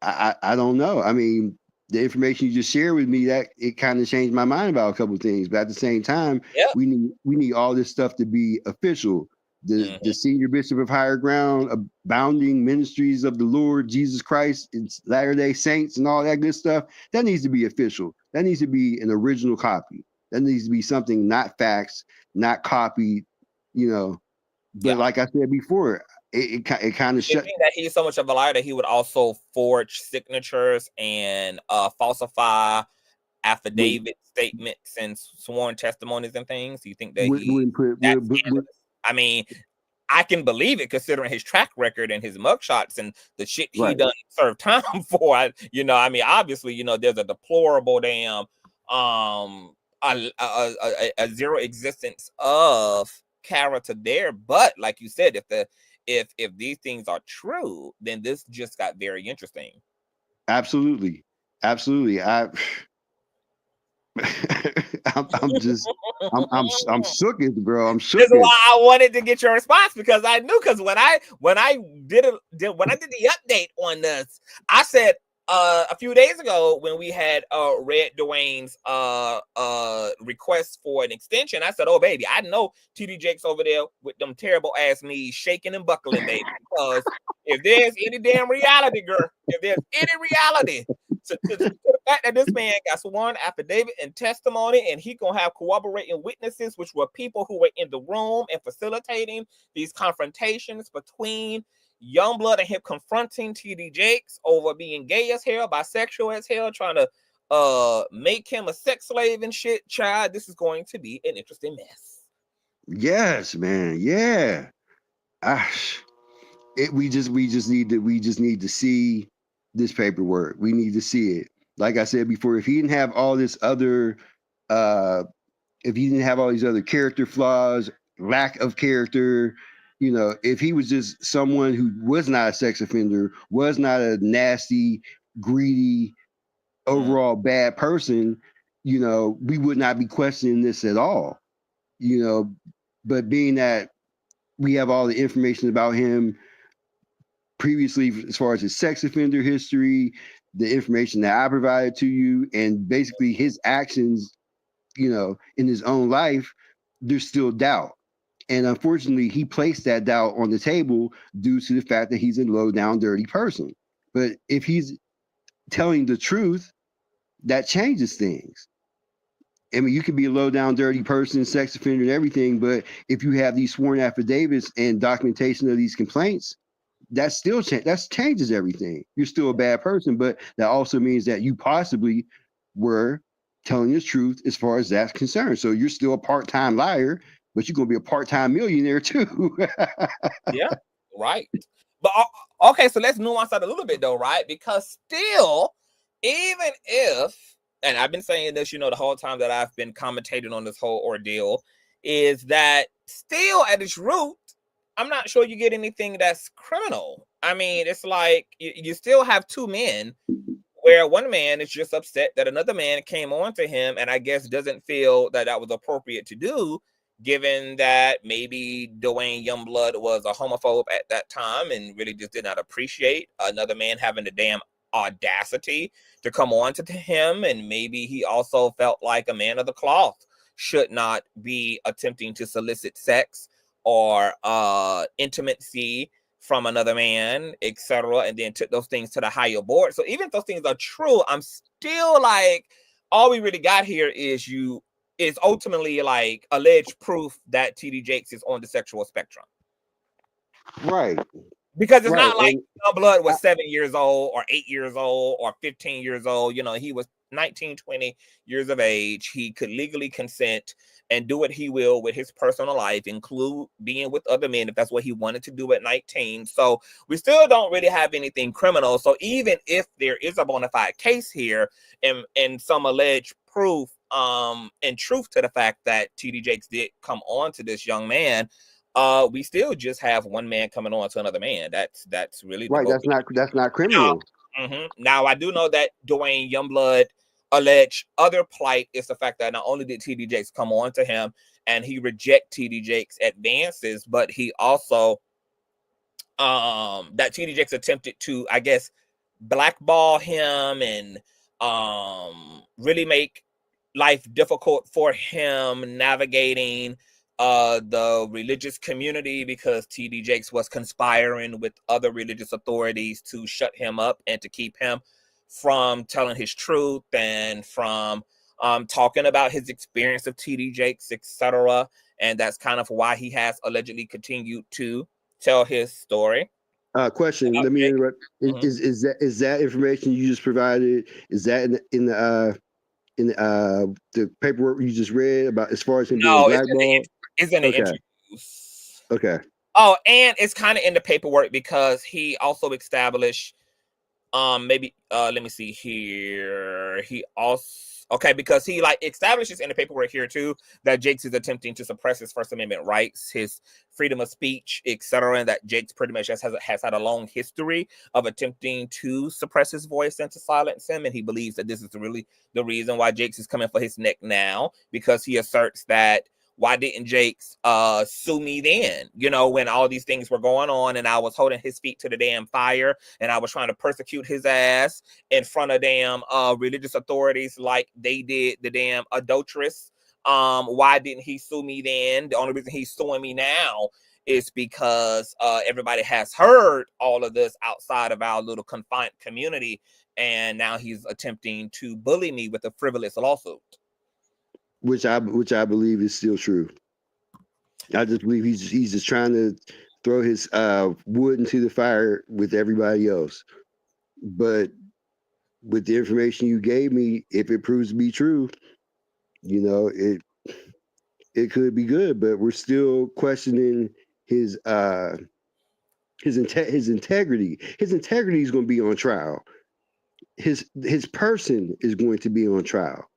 Speaker 4: don't know. I mean, the information you just shared with me, that it kind of changed my mind about a couple of things. But at the same time, we need all this stuff to be official. The senior bishop of Higher Ground, Abounding Ministries of the Lord Jesus Christ, and Latter-day Saints, and all that good stuff, that needs to be official. That needs to be an original copy. That needs to be something not faxed, not copied, But like I said before, it kind of shut.
Speaker 1: That he's so much of a liar that he would also forge signatures and falsify affidavit statements and sworn testimonies and things. You think that I mean, I can believe it considering his track record and his mugshots and the shit he done served time for. I mean, obviously, there's a deplorable damn a zero existence of character there. But like you said, if these things are true, then this just got very interesting.
Speaker 4: Absolutely. Absolutely. I'm shook, bro. I'm shook.
Speaker 1: This is why I wanted to get your response, because I knew, because when I did the update on this, I said a few days ago when we had read Duane's request for an extension, I said, oh baby, I know TD Jakes over there with them terrible ass knees shaking and buckling, baby, because if there's any damn reality, girl, if there's any reality to the fact that this man got sworn affidavit and testimony, and he gonna have corroborating witnesses, which were people who were in the room and facilitating these confrontations between Youngblood and him confronting TD Jakes over being gay as hell, bisexual as hell, trying to make him a sex slave and shit. Child, this is going to be an interesting mess.
Speaker 4: Yes, man. Yeah. We just need to see this paperwork. We need to see it. Like I said before, if he didn't have all this other if he didn't have all these other character flaws, lack of character, you know, if he was just someone who was not a sex offender, was not a nasty, greedy, overall bad person, you know, we would not be questioning this at all. You know, but being that we have all the information about him previously, as far as his sex offender history, the information that I provided to you, and basically his actions, you know, in his own life, there's still doubt. And unfortunately, he placed that doubt on the table due to the fact that he's a low down, dirty person. But if he's telling the truth, that changes things. I mean, you can be a low down, dirty person, sex offender, and everything, but if you have these sworn affidavits and documentation of these complaints, that still changes everything. You're still a bad person, but that also means that you possibly were telling the truth as far as that's concerned. So you're still a part-time liar, but you're going to be a part-time millionaire too.
Speaker 1: Yeah, right. But okay, so let's nuance that a little bit though, right? Because still, even if, and I've been saying this, you know, the whole time that I've been commentating on this whole ordeal, is that still at its root, I'm not sure you get anything that's criminal. I mean, it's like you still have two men where one man is just upset that another man came on to him and I guess doesn't feel that that was appropriate to do, given that maybe Duane Youngblood was a homophobe at that time and really just did not appreciate another man having the damn audacity to come on to him. And maybe he also felt like a man of the cloth should not be attempting to solicit sex or intimacy from another man, etc., and then took those things to the higher board. So even if those things are true, I'm still like, all we really got here is ultimately like alleged proof that TD Jakes is on the sexual spectrum.
Speaker 4: Right.
Speaker 1: Because it's not like Youngblood was 7 years old or 8 years old or 15 years old. You know, he was 19, 20 years of age. He could legally consent and do what he will with his personal life, include being with other men if that's what he wanted to do at 19. So we still don't really have anything criminal. So even if there is a bona fide case here and some alleged proof and truth to the fact that TD Jakes did come on to this young man, we still just have one man coming on to another man. That's really
Speaker 4: right. That's not criminal.
Speaker 1: Now I do know that Duane Youngblood alleged other plight is the fact that not only did TD Jakes come on to him and he reject TD Jakes advances, but he also that TD Jakes attempted to, I guess, blackball him and really make life difficult for him navigating the religious community, because TD Jakes was conspiring with other religious authorities to shut him up and to keep him from telling his truth and from talking about his experience of TD Jakes, etc. And that's kind of why he has allegedly continued to tell his story.
Speaker 4: Question. Let me interrupt. Is that information you just provided? Is that in the paperwork you just read about as far as him being blackballed?
Speaker 1: It's in the interviews.
Speaker 4: Okay.
Speaker 1: Oh, and it's kind of in the paperwork because he also established maybe let me see here. He also Okay, because he like establishes in the paperwork here too that Jakes is attempting to suppress his First Amendment rights, his freedom of speech, etc., and that Jakes pretty much has had a long history of attempting to suppress his voice and to silence him. And he believes that this is really the reason why Jakes is coming for his neck now, because he asserts that why didn't Jakes sue me then? You know, when all these things were going on and I was holding his feet to the damn fire and I was trying to persecute his ass in front of damn religious authorities like they did the damn adulteress. Why didn't he sue me then? The only reason he's suing me now is because everybody has heard all of this outside of our little confined community, and now he's attempting to bully me with a frivolous lawsuit.
Speaker 4: Which I believe is still true. I just believe he's just trying to throw his wood into the fire with everybody else. But with the information you gave me, if it proves to be true, you know, it could be good. But we're still questioning his integrity. His integrity is going to be on trial. His person is going to be on trial.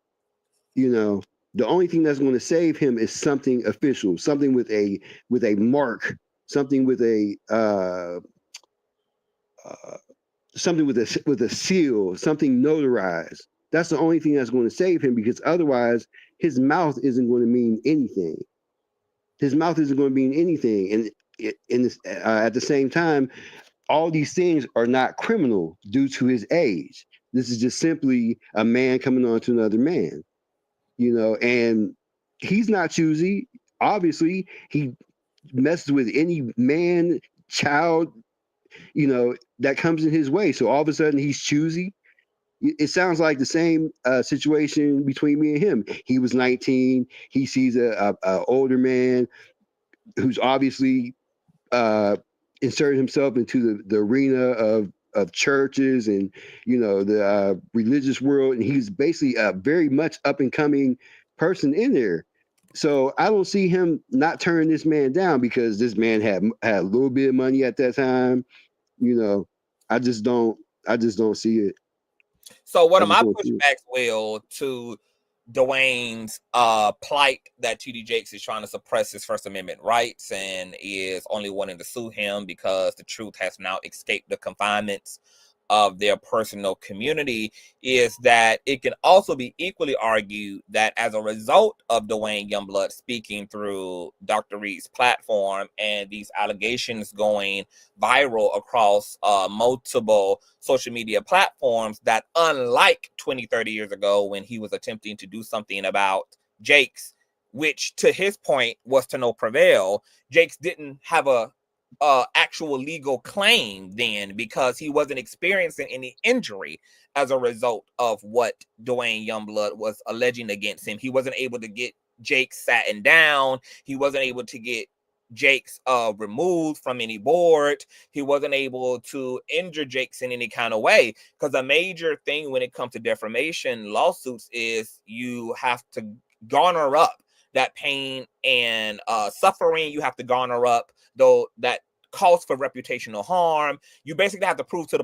Speaker 4: You know, the only thing that's going to save him is something official, something with a mark, something with a something with a seal, something notarized. That's the only thing that's going to save him, because otherwise his mouth isn't going to mean anything. His mouth isn't going to mean anything, and at the same time, all these things are not criminal due to his age. This is just simply a man coming on to another man. You know, and he's not choosy. Obviously, he messes with any man, child, you know, that comes in his way. So all of a sudden, he's choosy. It sounds like the same situation between me and him. He was 19. He sees a older man who's obviously inserted himself into the arena of churches and, you know, the religious world, and he's basically a very much up and coming person in there. So I don't see him not turning this man down, because this man had a little bit of money at that time. You know, I just don't see it.
Speaker 1: So one of my pushbacks, Will, to Duane's plight that TD Jakes is trying to suppress his First Amendment rights and is only wanting to sue him because the truth has now escaped the confinements of their personal community, is that it can also be equally argued that as a result of Duane Youngblood speaking through Dr. Reid's platform and these allegations going viral across multiple social media platforms, that unlike 20, 30 years ago when he was attempting to do something about Jakes, which to his point was to no prevail, Jakes didn't have a actual legal claim then, because he wasn't experiencing any injury as a result of what Duane Youngblood was alleging against him. He wasn't able to get Jakes satin down. He wasn't able to get Jakes removed from any board. He wasn't able to injure Jakes in any kind of way, because a major thing when it comes to defamation lawsuits is you have to garner up that pain and suffering. You have to garner up though that cost for reputational harm. You basically have to prove to the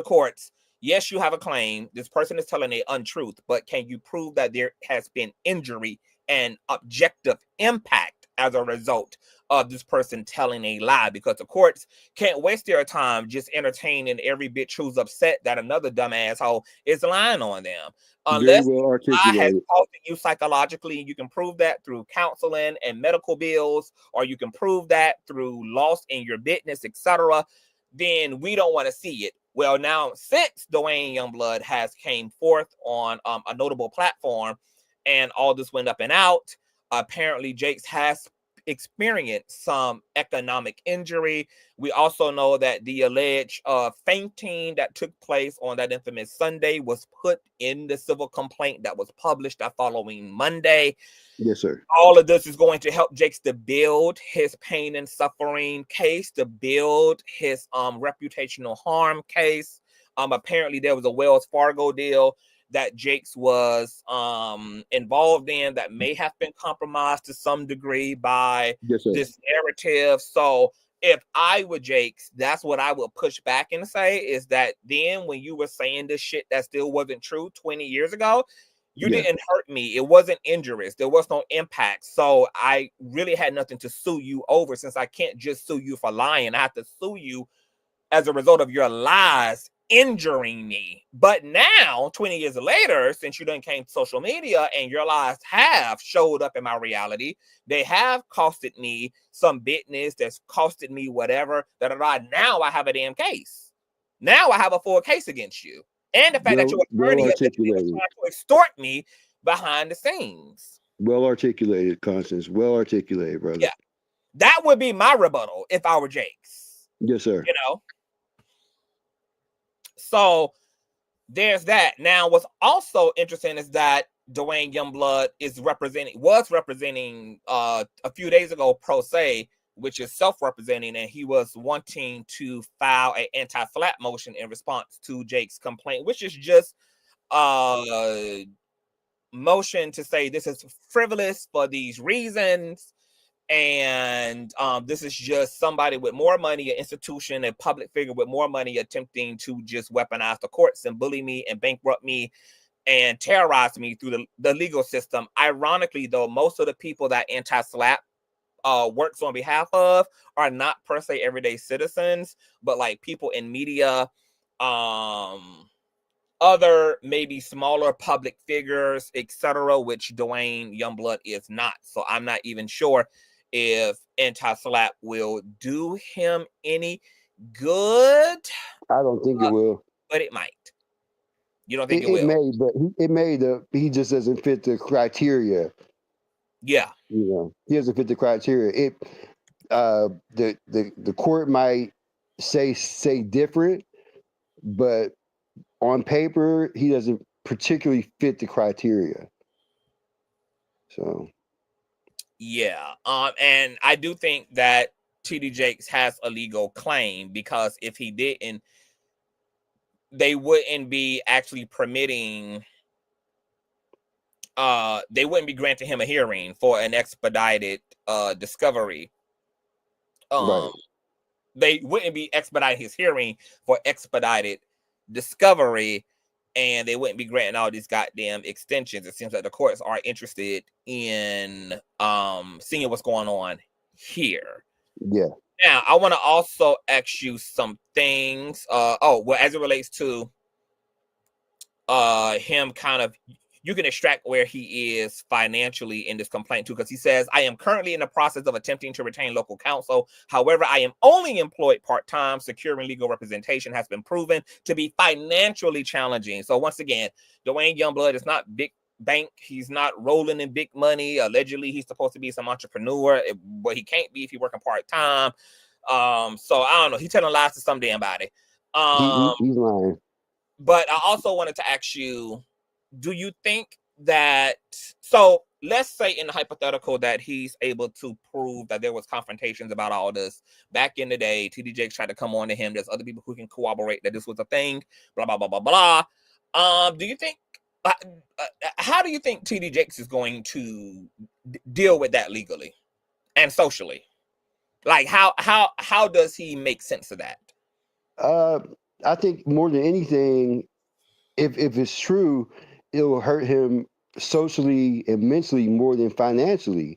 Speaker 1: courts, yes, you have a claim, this person is telling an untruth, but can you prove that there has been injury and objective impact as a result of this person telling a lie? Because the courts can't waste their time just entertaining every bitch who's upset that another dumb asshole is lying on them. Unless
Speaker 4: well
Speaker 1: lie has caused you psychologically, you can prove that through counseling and medical bills, or you can prove that through loss in your business, etc., then we don't want to see it. Well, now, since Duane Youngblood has came forth on a notable platform and all this went up and out, apparently Jakes has experienced some economic injury. We also know that the alleged fainting that took place on that infamous Sunday was put in the civil complaint that was published that following Monday.
Speaker 4: Yes, sir.
Speaker 1: All of this is going to help Jakes to build his pain and suffering case, to build his reputational harm case. Apparently there was a Wells Fargo deal that Jakes was involved in that may have been compromised to some degree by this narrative. So if I were Jakes, that's what I would push back and say, is that then when you were saying this shit that still wasn't true 20 years ago, You
Speaker 4: Yeah.
Speaker 1: didn't hurt me. It wasn't injurious. There was no impact. So I really had nothing to sue you over, since I can't just sue you for lying. I have to sue you as a result of your lies injuring me. But now, 20 years later, since you done came to social media and your lies have showed up in my reality, they have costed me some business, that's costed me whatever, now I have a damn case. Now I have a full case against you. And the fact that your
Speaker 4: Well
Speaker 1: attorney was
Speaker 4: articulated.
Speaker 1: trying to extort me behind the scenes.
Speaker 4: Well articulated, Constance. Well articulated, brother.
Speaker 1: Yeah. That would be my rebuttal if I were Jake's.
Speaker 4: Yes, sir.
Speaker 1: You know? So there's that. Now, what's also interesting is that Duane Youngblood was representing a few days ago pro se, which is self-representing, and he was wanting to file an anti-SLAPP motion in response to Jake's complaint, which is just a motion to say this is frivolous for these reasons. And this is just somebody with more money, an institution, a public figure with more money attempting to just weaponize the courts and bully me and bankrupt me and terrorize me through the legal system. Ironically, though, most of the people that Anti-SLAPP works on behalf of are not per se everyday citizens, but like people in media, other maybe smaller public figures, etc., which Duane Youngblood is not. So I'm not even sure if Anti-SLAPP will do him any good.
Speaker 4: I don't think it will.
Speaker 1: But it might. You don't think it
Speaker 4: It
Speaker 1: will?
Speaker 4: may, but he just doesn't fit the criteria.
Speaker 1: Yeah.
Speaker 4: You know, he doesn't fit the criteria. The court might say different, but on paper he doesn't particularly fit the criteria. So
Speaker 1: yeah, and I do think that TD Jakes has a legal claim, because if he didn't, they wouldn't be actually permitting, they wouldn't be granting him a hearing for an expedited discovery.
Speaker 4: right.
Speaker 1: They wouldn't be expediting his hearing for expedited discovery, and they wouldn't be granting all these goddamn extensions. It seems like the courts are interested in seeing what's going on here.
Speaker 4: Yeah.
Speaker 1: Now, I want to also ask you some things. As it relates to him kind of, you can extract where he is financially in this complaint too, because he says, I am currently in the process of attempting to retain local counsel. However, I am only employed part-time. Securing legal representation has been proven to be financially challenging. So once again, Duane Youngblood is not big bank. He's not rolling in big money. Allegedly, he's supposed to be some entrepreneur, but he can't be if he's working part-time. So I don't know. He's telling lies to some damn body.
Speaker 4: He's lying.
Speaker 1: But I also wanted to ask you, do you think that, so let's say in the hypothetical that he's able to prove that there was confrontations about all this back in the day, TD Jakes tried to come on to him, there's other people who can corroborate that this was a thing, blah, blah, blah, blah, blah. Do you think, how do you think TD Jakes is going to deal with that legally and socially? Like, how does he make sense of that?
Speaker 4: I think more than anything, if it's true, it will hurt him socially and mentally more than financially.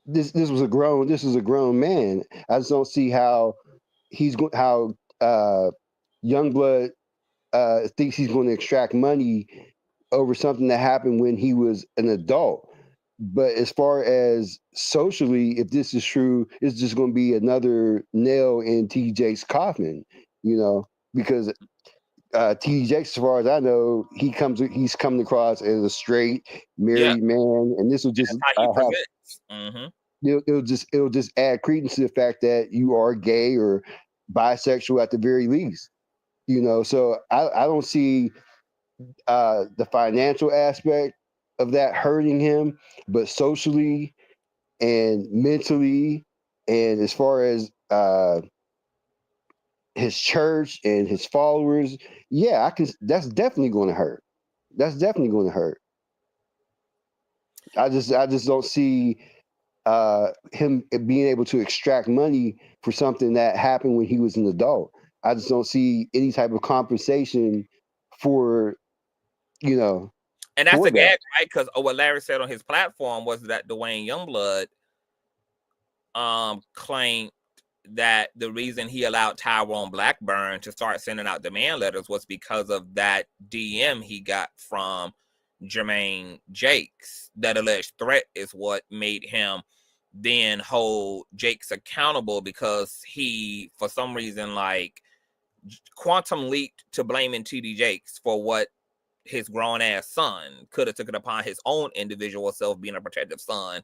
Speaker 4: This is a grown man. I just don't see how Youngblood thinks he's going to extract money over something that happened when he was an adult. But as far as socially, if this is true, it's just going to be another nail in TJ's coffin, because TD Jakes, as far as I know, he's coming across as a straight married man, and this will just it'll just add credence to the fact that you are gay or bisexual at the very least, So I don't see the financial aspect of that hurting him, but socially and mentally, and as far as his church and his followers, yeah, that's definitely going to hurt. That's definitely going to hurt. I just don't see him being able to extract money for something that happened when he was an adult. I just don't see any type of compensation for you know.
Speaker 1: And that's
Speaker 4: for
Speaker 1: a gag,
Speaker 4: that.
Speaker 1: right? Because what Larry said on his platform was that Duane Youngblood claimed that the reason he allowed Tyrone Blackburn to start sending out demand letters was because of that DM he got from Jermaine Jakes. That alleged threat is what made him then hold Jakes accountable, because he, for some reason, like, quantum leaped to blaming TD Jakes for what his grown ass son could have took it upon his own individual self, being a protective son,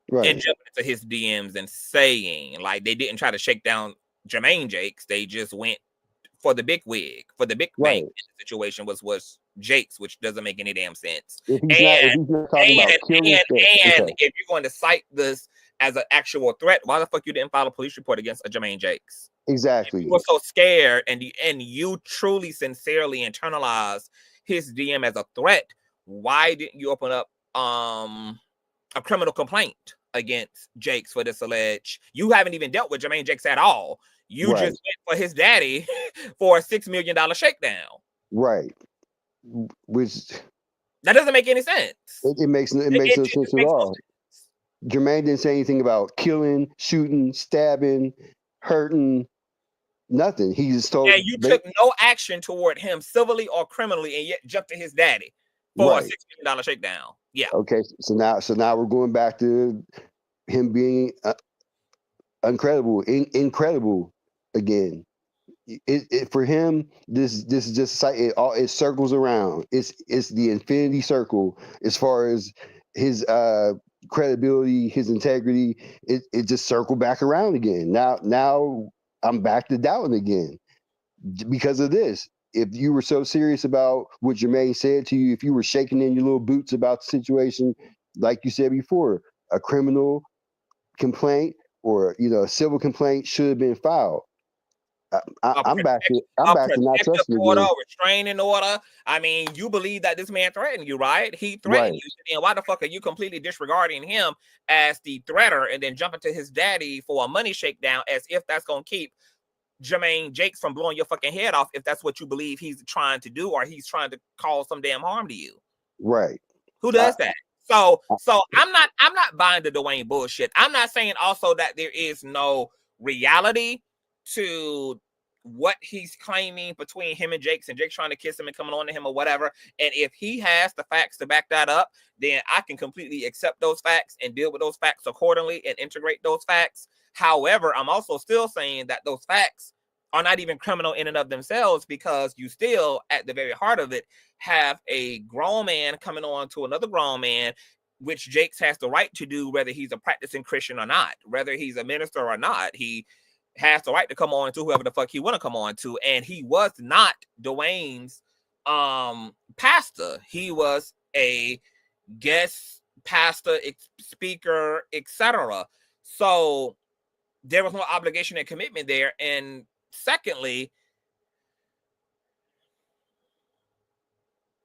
Speaker 4: Right.
Speaker 1: and jumping into his DMs and saying, like, they didn't try to shake down Jermaine Jakes, they just went for the big wig, for the big
Speaker 4: Right.
Speaker 1: bank in the situation was Jakes, which doesn't make any damn sense.
Speaker 4: If he's not talking about killing,
Speaker 1: and if you're going to cite this as an actual threat, why the fuck you didn't file a police report against a Jermaine Jakes?
Speaker 4: Exactly.
Speaker 1: You were so scared, and you truly, sincerely internalized his DM as a threat. Why didn't you open up a criminal complaint against Jakes for this alleged? You haven't even dealt with Jermaine Jakes at all. You just went for his daddy for a $6 million shakedown.
Speaker 4: Right. Which
Speaker 1: that doesn't make any sense.
Speaker 4: It makes no sense at all. Jermaine didn't say anything about killing, shooting, stabbing, hurting, nothing. He just told.
Speaker 1: And you took no action toward him, civilly or criminally, and yet jumped to his daddy for a $6 million shakedown. Yeah.
Speaker 4: Okay. So now we're going back to him being incredible again. For him, this is just it circles around. It's the infinity circle as far as his credibility, his integrity. It just circled back around again. Now I'm back to doubting again because of this. If you were so serious about what Jermaine said to you, if you were shaking in your little boots about the situation, like you said before, a criminal complaint or a civil complaint should have been filed. I'm back to not trusting
Speaker 1: order, restraining order. I mean, you believe that this man threatened you, right? He threatened you. And why the fuck are you completely disregarding him as the threater and then jumping to his daddy for a money shakedown as if that's going to keep Jermaine Jakes from blowing your fucking head off, if that's what you believe he's trying to do, or he's trying to cause some damn harm to you?
Speaker 4: Right.
Speaker 1: Who does that? So I'm not buying the Duane bullshit. I'm not saying also that there is no reality to what he's claiming between him and Jakes trying to kiss him and coming on to him or whatever. And if he has the facts to back that up, then I can completely accept those facts and deal with those facts accordingly and integrate those facts. However, I'm also still saying that those facts are not even criminal in and of themselves, because you still, at the very heart of it, have a grown man coming on to another grown man, which Jakes has the right to do, whether he's a practicing Christian or not, whether he's a minister or not. He has the right to come on to whoever the fuck he want to come on to. And he was not Duane's pastor. He was a guest pastor, speaker, etc. So there was no obligation and commitment there. And secondly,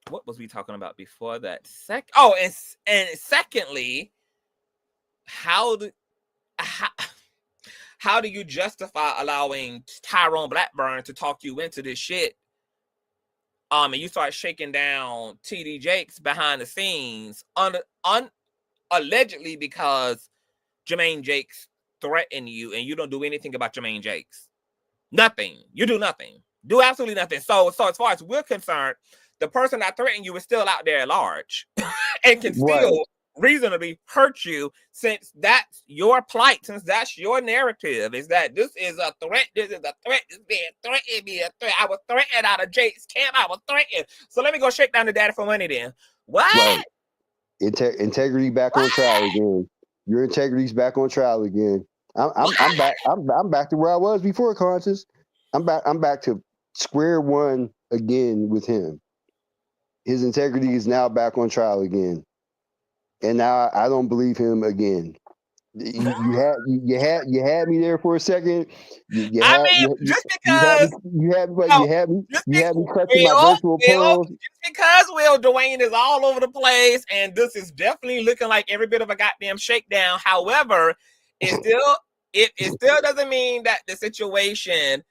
Speaker 1: what was we talking about before that? And secondly, how do you justify allowing Tyrone Blackburn to talk you into this shit? And you start shaking down TD Jakes behind the scenes, allegedly because Jermaine Jakes threatened you, and you don't do anything about Jermaine Jakes. Nothing. You do nothing. Do absolutely nothing. So as far as we're concerned, the person that threatened you is still out there at large and can still reasonably hurt you, since that's your plight, since that's your narrative, is that this is a threat, this being threatened, be a threat. I was threatened out of Jake's camp, I was threatened. So let me go shake down the daddy for money then. What?
Speaker 4: Right. Integrity back on trial again. Your integrity's back on trial again. I'm back. I'm back to where I was before, Conscious. I'm back to square one again with him. His integrity is now back on trial again. And now I don't believe him again. You had me there for a second. You had me clutching my virtual pearls.
Speaker 1: Just because Duane is all over the place, and this is definitely looking like every bit of a goddamn shakedown. However, it still doesn't mean that the situation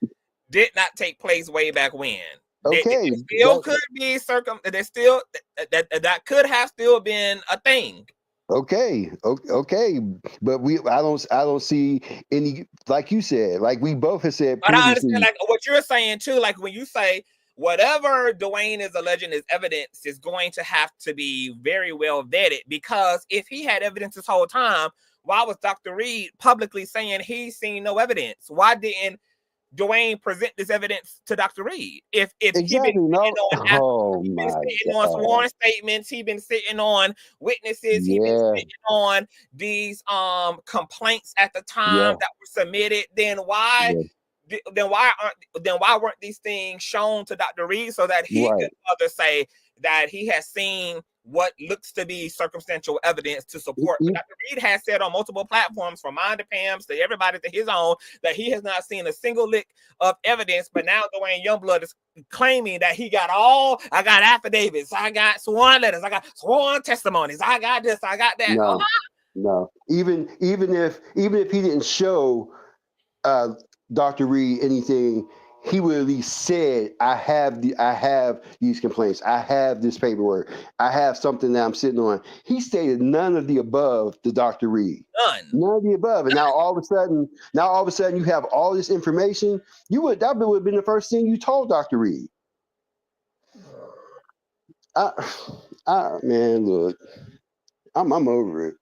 Speaker 1: did not take place way back when.
Speaker 4: Okay,
Speaker 1: there still could be there's still that could have still been a thing.
Speaker 4: okay, but I don't see any, like you said, like we both have said
Speaker 1: But I understand
Speaker 4: previously.
Speaker 1: like what you're saying too, like when you say whatever Duane is alleging is evidence is going to have to be very well vetted, because if he had evidence this whole time, why was Dr. Reid publicly saying he's seen no evidence? Why didn't Duane present this evidence to Dr. Reid? If he been
Speaker 4: Exactly. No.
Speaker 1: sitting
Speaker 4: Oh my
Speaker 1: on
Speaker 4: God.
Speaker 1: sworn statements, he been sitting on witnesses, he been
Speaker 4: Yeah.
Speaker 1: sitting on these complaints at the time
Speaker 4: Yeah.
Speaker 1: that were submitted, then why
Speaker 4: Yeah.
Speaker 1: weren't these things shown to Dr. Reid so that he could
Speaker 4: Right.
Speaker 1: further say that he has seen what looks to be circumstantial evidence to support? But Dr. Reid has said on multiple platforms, from mine to Pam's to everybody to his own, that he has not seen a single lick of evidence. But now Duane Youngblood is claiming that I got affidavits, I got sworn letters, I got sworn testimonies, I got this, I got that.
Speaker 4: No. No. Even if he didn't show Dr. Reid anything, he would at least said, I have these complaints, I have this paperwork, I have something that I'm sitting on. He stated none of the above to Dr. Reid. None of the above. And now all of a sudden you have all this information. That would have been the first thing you told Dr. Reid. Man, look, I'm over it.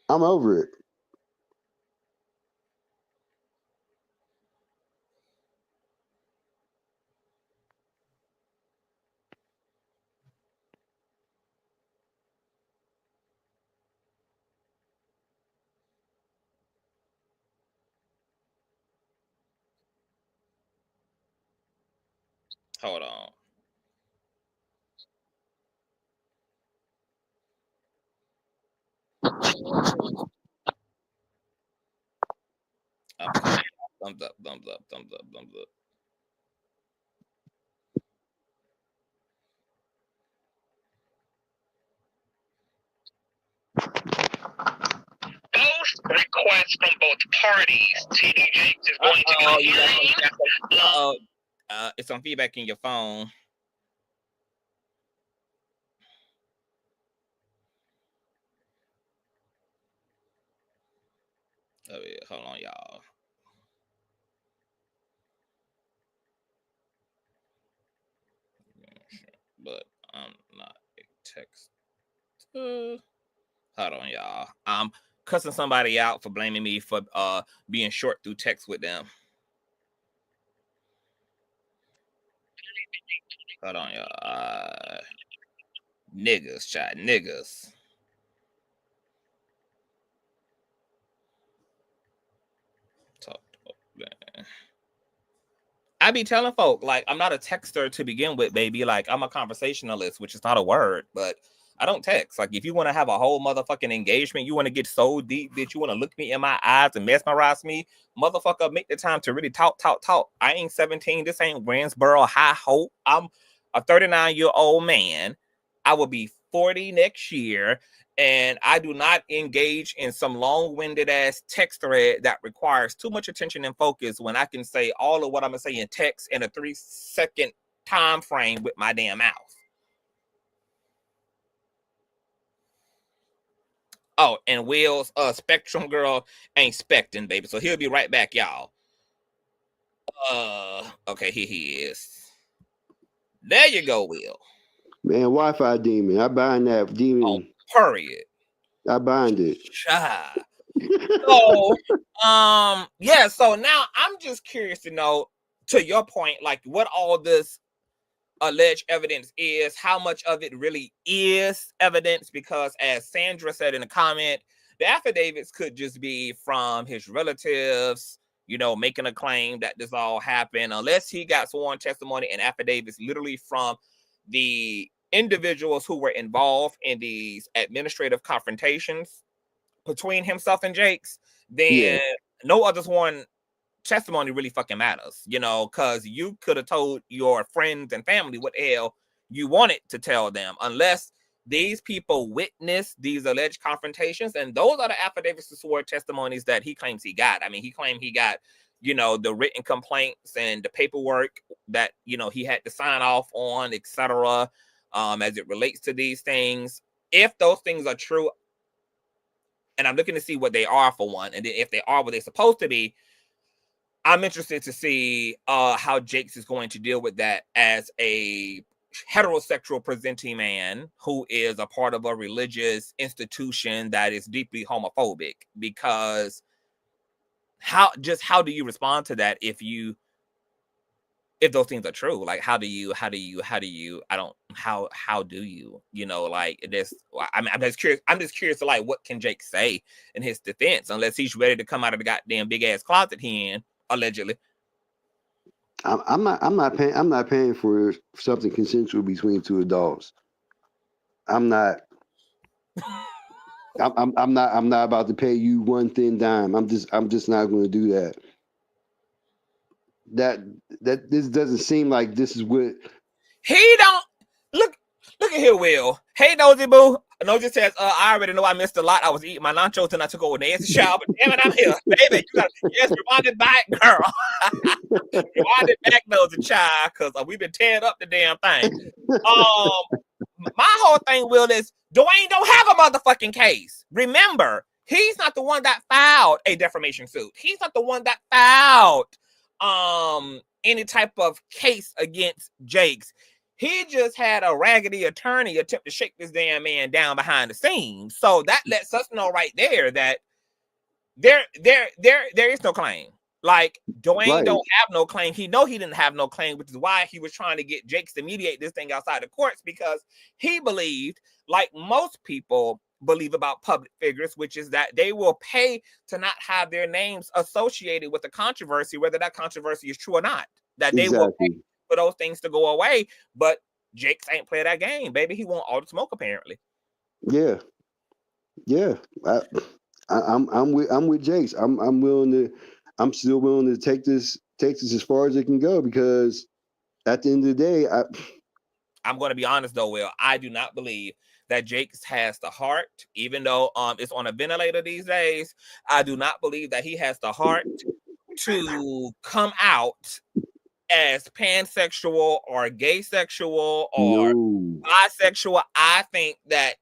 Speaker 4: I'm over it.
Speaker 1: Hold on. Thumbs up, thumbs up, thumbs up, thumbs up.
Speaker 5: Both requests from both parties. TD Jakes is going to be hearing.
Speaker 1: It's some feedback in your phone. Oh yeah, hold on, y'all. But I'm not a text. Hold on, y'all. I'm cussing somebody out for blaming me for being short through text with them. Hold on, y'all. Niggas, chat, niggas. Talk, man. I be telling folk, like, I'm not a texter to begin with, baby. Like, I'm a conversationalist, which is not a word, but I don't text. Like, if you want to have a whole motherfucking engagement, you want to get so deep, bitch, you want to look me in my eyes and mesmerize me, motherfucker, make the time to really talk. I ain't 17. This ain't Greensboro High Hope. I'm a 39-year-old man. I will be 40 next year. And I do not engage in some long-winded ass text thread that requires too much attention and focus when I can say all of what I'm gonna say in text in a 3-second time frame with my damn mouth. Oh, and Will's Spectrum Girl ain't specting, baby. So he'll be right back, y'all. Okay, here he is. There you go, Will.
Speaker 4: Man, Wi-Fi demon. I bind that demon.
Speaker 1: Oh, period.
Speaker 4: I bind it.
Speaker 1: So, yeah. So now I'm just curious to know, to your point, like what all this alleged evidence is, how much of it really is evidence, because as Sandra said in the comment, the affidavits could just be from his relatives, you know, making a claim that this all happened, unless he got sworn testimony and affidavits literally from the individuals who were involved in these administrative confrontations between himself and Jakes, then no other sworn testimony really fucking matters, you know, because you could have told your friends and family what the hell you wanted to tell them, unless these people witnessed these alleged confrontations, and those are the affidavits to sworn testimonies that he claims he got. I mean, he claimed he got you know, the written complaints and the paperwork that, you know, he had to sign off on, etc., as it relates to these things. If those things are true, and I'm looking to see what they are for one, and then if they are what they're supposed to be, I'm interested to see how Jakes is going to deal with that as a heterosexual presenting man who is a part of a religious institution that is deeply homophobic. Because how do you respond to that if those things are true? Like, how do you you know, like this? I'm just curious to like, what can Jake say in his defense, unless he's ready to come out of the goddamn big ass closet he in, allegedly.
Speaker 4: I'm not paying for something consensual between two adults. I'm not about to pay you one thin dime. I'm just not going to do that. That this doesn't seem like this is what
Speaker 1: he don't look at here, Will. Hey, Nosy Boo. Nosy says, I already know I missed a lot. I was eating my nachos and I took over the nasty shower, but damn it, I'm here. Baby, you gotta, yes, rewind it back, girl. Rewind it back, Nosy child, because we've been tearing up the damn thing. My whole thing, Will, is Duane don't have a motherfucking case. Remember, he's not the one that filed a defamation suit. He's not the one that filed any type of case against Jakes. He just had a raggedy attorney attempt to shake this damn man down behind the scenes. So that lets us know right there that there is no claim. Like, Duane don't have no claim. He didn't have no claim, which is why he was trying to get Jakes to mediate this thing outside the courts, because he believed, like most people believe about public figures, which is that they will pay to not have their names associated with the controversy, whether that controversy is true or not. That they will pay for those things to go away. But Jakes ain't play that game, baby. He want all the smoke, apparently.
Speaker 4: Yeah. I'm with Jakes. I'm still willing to take this as far as it can go, because at the end of the day,
Speaker 1: I'm going to be honest though, Will. I do not believe that Jakes has the heart, even though it's on a ventilator these days. I do not believe that he has the heart to come out as pansexual or gay sexual or bisexual. I think that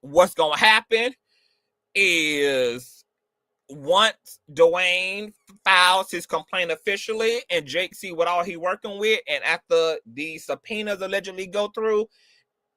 Speaker 1: what's going to happen is, once Duane files his complaint officially and Jake see what all he working with, and after the subpoenas allegedly go through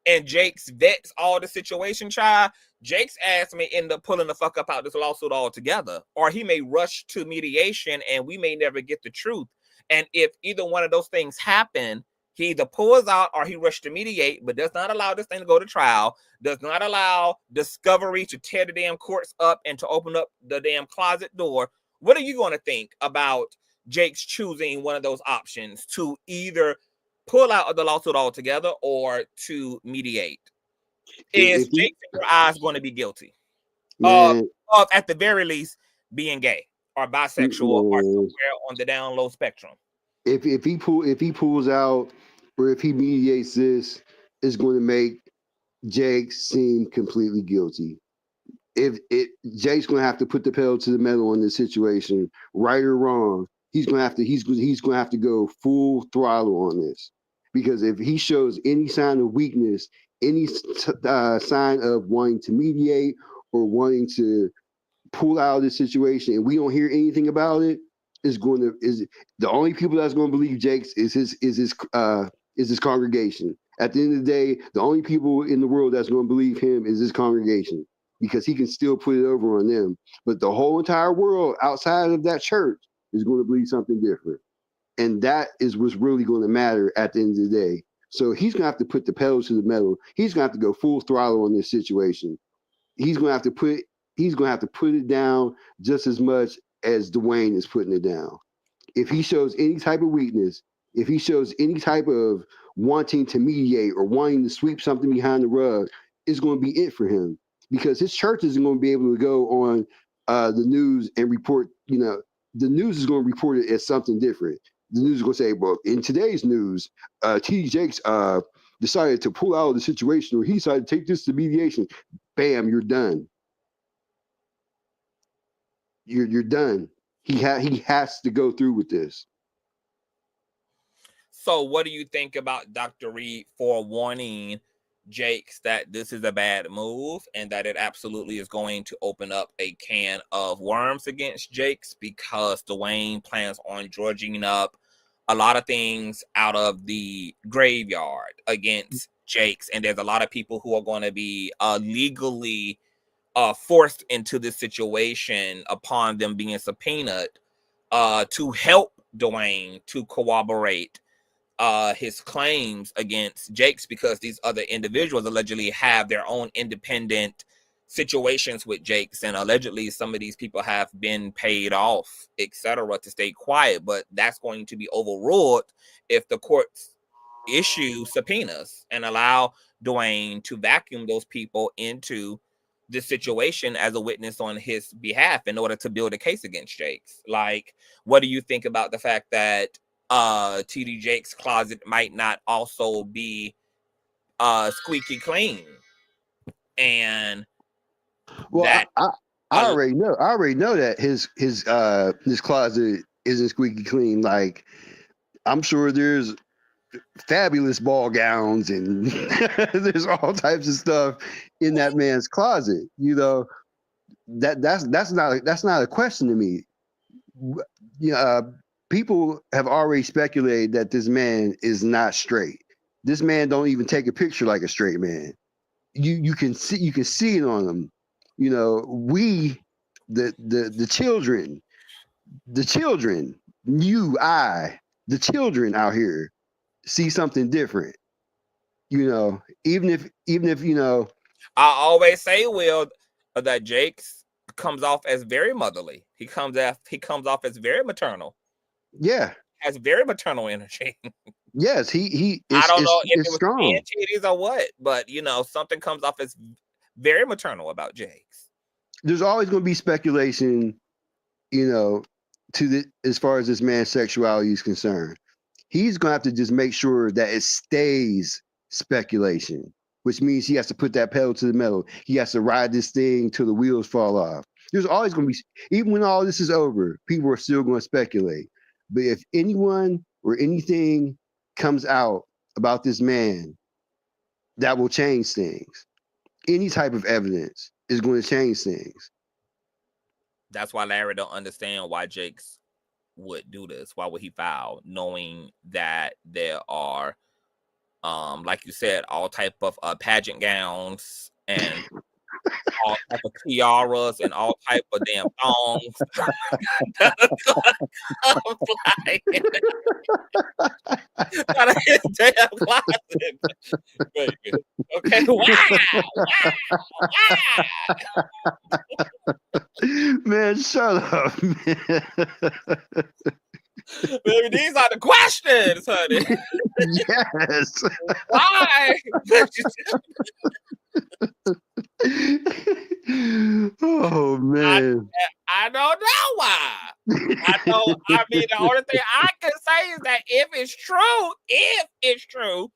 Speaker 1: and Jake's vets all the situation, child, Jake's ass may end up pulling the fuck up out this lawsuit altogether, or he may rush to mediation and we may never get the truth. And if either one of those things happen, he either pulls out or he rushed to mediate, but does not allow this thing to go to trial, does not allow discovery to tear the damn courts up and to open up the damn closet door. What are you going to think about Jake's choosing one of those options, to either pull out of the lawsuit altogether or to mediate? Is Jake, in your eyes, going to be guilty of, at the very least, being gay or bisexual or somewhere on the down low spectrum?
Speaker 4: If he pulls out, or if he mediates this, it's going to make Jake seem completely guilty. Jake's going to have to put the pedal to the metal on this situation, right or wrong. He's going to have to go full throttle on this, because if he shows any sign of weakness, any sign of wanting to mediate or wanting to pull out of this situation, and we don't hear anything about it, is the only people that's going to believe Jake's is his congregation. At the end of the day, the only people in the world that's going to believe him is his congregation, because he can still put it over on them. But the whole entire world outside of that church is going to believe something different. And that is what's really going to matter at the end of the day. So he's going to have to put the pedal to the metal. He's going to have to go full throttle on this situation. He's going to have to put it down just as much as Duane is putting it down. If he shows any type of weakness, if he shows any type of wanting to mediate or wanting to sweep something behind the rug, it's going to be it for him, because his church isn't going to be able to go on the news and report. The news is going to report it as something different. The news is going to say, well, in today's news, T. Jakes decided to pull out of the situation, or he decided to take this to mediation. Bam, you're done. You're done. He has to go through with this.
Speaker 1: So what do you think about Dr. Reid for warning Jakes that this is a bad move and that it absolutely is going to open up a can of worms against Jakes, because Duane plans on dredging up a lot of things out of the graveyard against Jakes, and there's a lot of people who are going to be legally forced into this situation upon them being subpoenaed to help Duane to corroborate his claims against Jakes, because these other individuals allegedly have their own independent situations with Jakes, and allegedly some of these people have been paid off, etc., to stay quiet. But that's going to be overruled if the courts issue subpoenas and allow Duane to vacuum those people into this situation as a witness on his behalf in order to build a case against Jakes. Like, what do you think about the fact that TD Jakes' closet might not also be squeaky clean? And
Speaker 4: Well,
Speaker 1: that
Speaker 4: I already know that his closet isn't squeaky clean. Like, I'm sure there's fabulous ball gowns and there's all types of stuff in that man's closet. You know, that's not a question to me. People have already speculated that this man is not straight. This man don't even take a picture like a straight man. You can see it on him. You know, we the children, the children out here see something different. You know, even if you know,
Speaker 1: I always say, Will, that Jakes comes off as very motherly. He comes off as very maternal.
Speaker 4: Yeah,
Speaker 1: has very maternal energy.
Speaker 4: Yes, he is.
Speaker 1: I don't know if it was
Speaker 4: strong.
Speaker 1: man titties or what, but you know, something comes off as very maternal about Jakes.
Speaker 4: There's always going to be speculation, you know, as far as this man's sexuality is concerned. He's going to have to just make sure that it stays speculation, which means he has to put that pedal to the metal. He has to ride this thing till the wheels fall off. There's always going to be, even when all this is over, people are still going to speculate. But if anyone or anything comes out about this man, that will change things. Any type of evidence is going to change things.
Speaker 1: That's why Larry don't understand why Jakes would do this. Why would he file, knowing that there are, like you said, all type of pageant gowns and all type of tiaras and all type of damn thongs. Out of his damn closet. Baby. Okay,
Speaker 4: Man, shut up, man.
Speaker 1: Baby, these are the questions, honey.
Speaker 4: Yes.
Speaker 1: Why?
Speaker 4: Oh man.
Speaker 1: I don't know why. I mean, the only thing I can say is that if it's true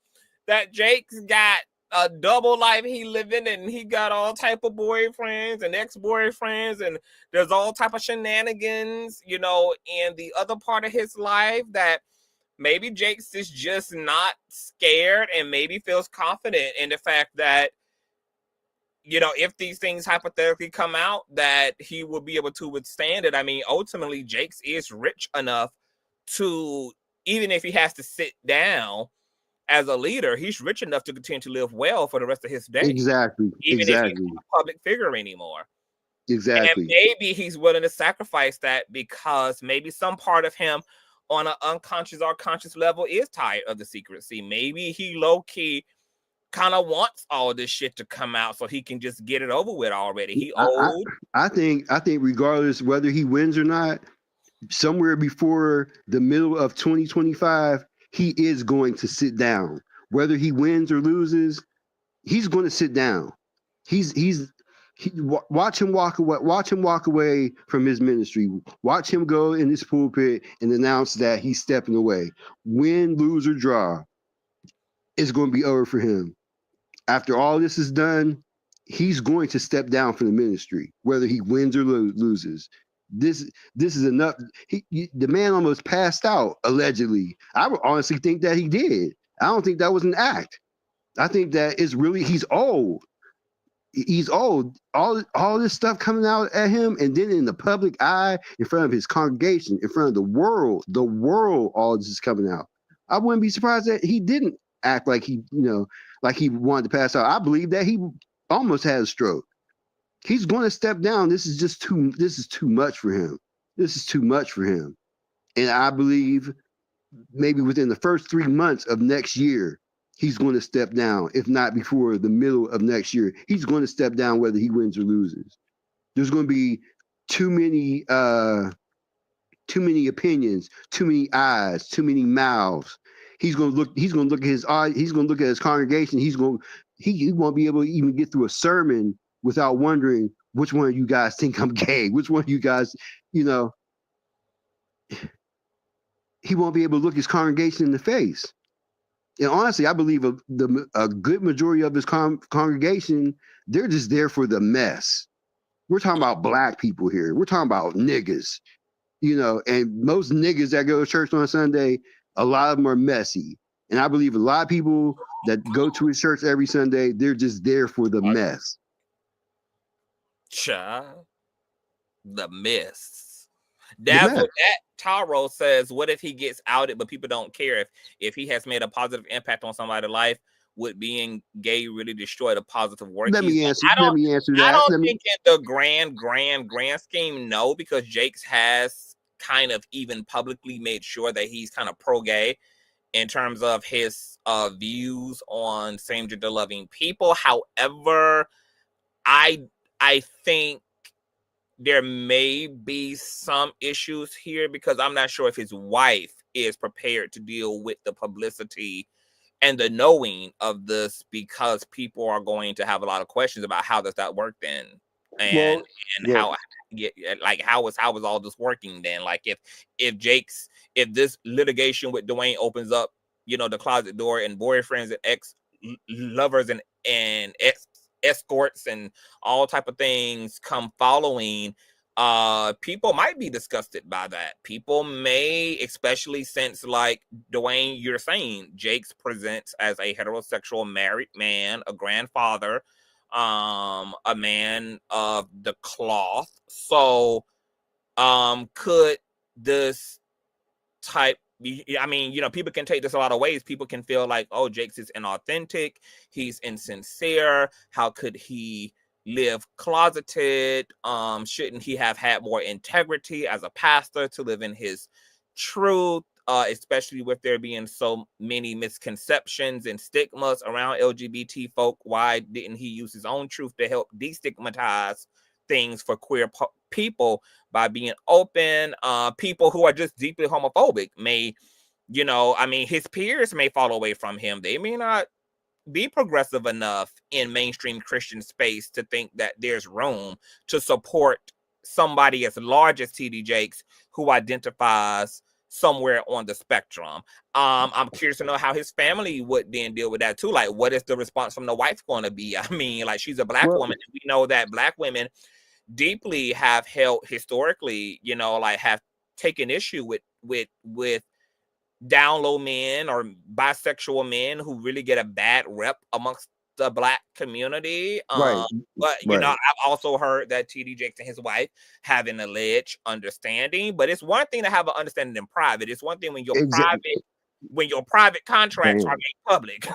Speaker 1: that Jake's got a double life he living and he got all type of boyfriends and ex-boyfriends and there's all type of shenanigans, you know, in the other part of his life, that maybe Jake's is just not scared and maybe feels confident in the fact that, you know, if these things hypothetically come out, that he will be able to withstand it. I mean, ultimately, Jakes is rich enough to, even if he has to sit down as a leader, he's rich enough to continue to live well for the rest of his days.
Speaker 4: Exactly.
Speaker 1: Even if he's not a public figure anymore.
Speaker 4: Exactly.
Speaker 1: And maybe he's willing to sacrifice that because maybe some part of him on an unconscious or conscious level is tired of the secrecy. Maybe he low-key kind of wants all this shit to come out so he can just get it over with already. He old.
Speaker 4: I think regardless whether he wins or not, somewhere before the middle of 2025, he is going to sit down. Whether he wins or loses, he's going to sit down. Watch him walk away. Watch him walk away from his ministry. Watch him go in his pulpit and announce that he's stepping away. Win, lose, or draw, it's going to be over for him. After all this is done, he's going to step down from the ministry, whether he wins or loses. This is enough. The man almost passed out, allegedly. I would honestly think that he did. I don't think that was an act. I think that it's really, he's old. He's old. All this stuff coming out at him, and then in the public eye, in front of his congregation, in front of the world, all this is coming out. I wouldn't be surprised that he didn't act like he, like he wanted to pass out. I believe that he almost had a stroke. He's going to step down. This is too much for him. This is too much for him. And I believe maybe within the first 3 months of next year, he's going to step down. If not before the middle of next year, he's going to step down whether he wins or loses. There's going to be too many opinions, too many eyes, too many mouths. He's going to look at his audience. He's going to look at his congregation. He won't be able to even get through a sermon without wondering which one of you guys think I'm gay. Which one of you guys, he won't be able to look his congregation in the face. And honestly, I believe a good majority of his congregation, they're just there for the mess. We're talking about black people here. We're talking about niggas, and most niggas that go to church on Sunday, a lot of them are messy. And I believe a lot of people that go to his church every Sunday, they're just there for the mess.
Speaker 1: Child, the mess. That Taro says, what if he gets outed, but people don't care if he has made a positive impact on somebody's life? Would being gay really destroy the positive work?
Speaker 4: Let me answer that.
Speaker 1: I don't think in the grand scheme, no, because Jakes has kind of even publicly made sure that he's kind of pro-gay in terms of his views on same-gender loving people. However, I think there may be some issues here because I'm not sure if his wife is prepared to deal with the publicity and the knowing of this, because people are going to have a lot of questions about how does that work then, and how was all this working then? Like if this litigation with Duane opens up, the closet door, and boyfriends and ex-lovers and escorts and all type of things come following, people might be disgusted by that. People may, especially since, like Duane, you're saying, Jakes presents as a heterosexual married man, a grandfather, a man of the cloth. So could this type, people can take this a lot of ways. People can feel like, oh, Jakes is inauthentic, he's insincere, how could he live closeted? Shouldn't he have had more integrity as a pastor to live in his truth, especially with there being so many misconceptions and stigmas around LGBT folk? Why didn't he use his own truth to help destigmatize things for queer people by being open? People who are just deeply homophobic may, his peers may fall away from him. They may not be progressive enough in mainstream Christian space to think that there's room to support somebody as large as TD Jakes who identifies somewhere on the spectrum. I'm curious to know how his family would then deal with that too. Like, what is the response from the wife going to be? She's a black woman, and we know that black women deeply have held historically, have taken issue with down low men or bisexual men who really get a bad rep amongst the black community. But I've also heard that TD Jakes and his wife have an alleged understanding. But it's one thing to have an understanding in private. It's one thing when your private contracts are made public.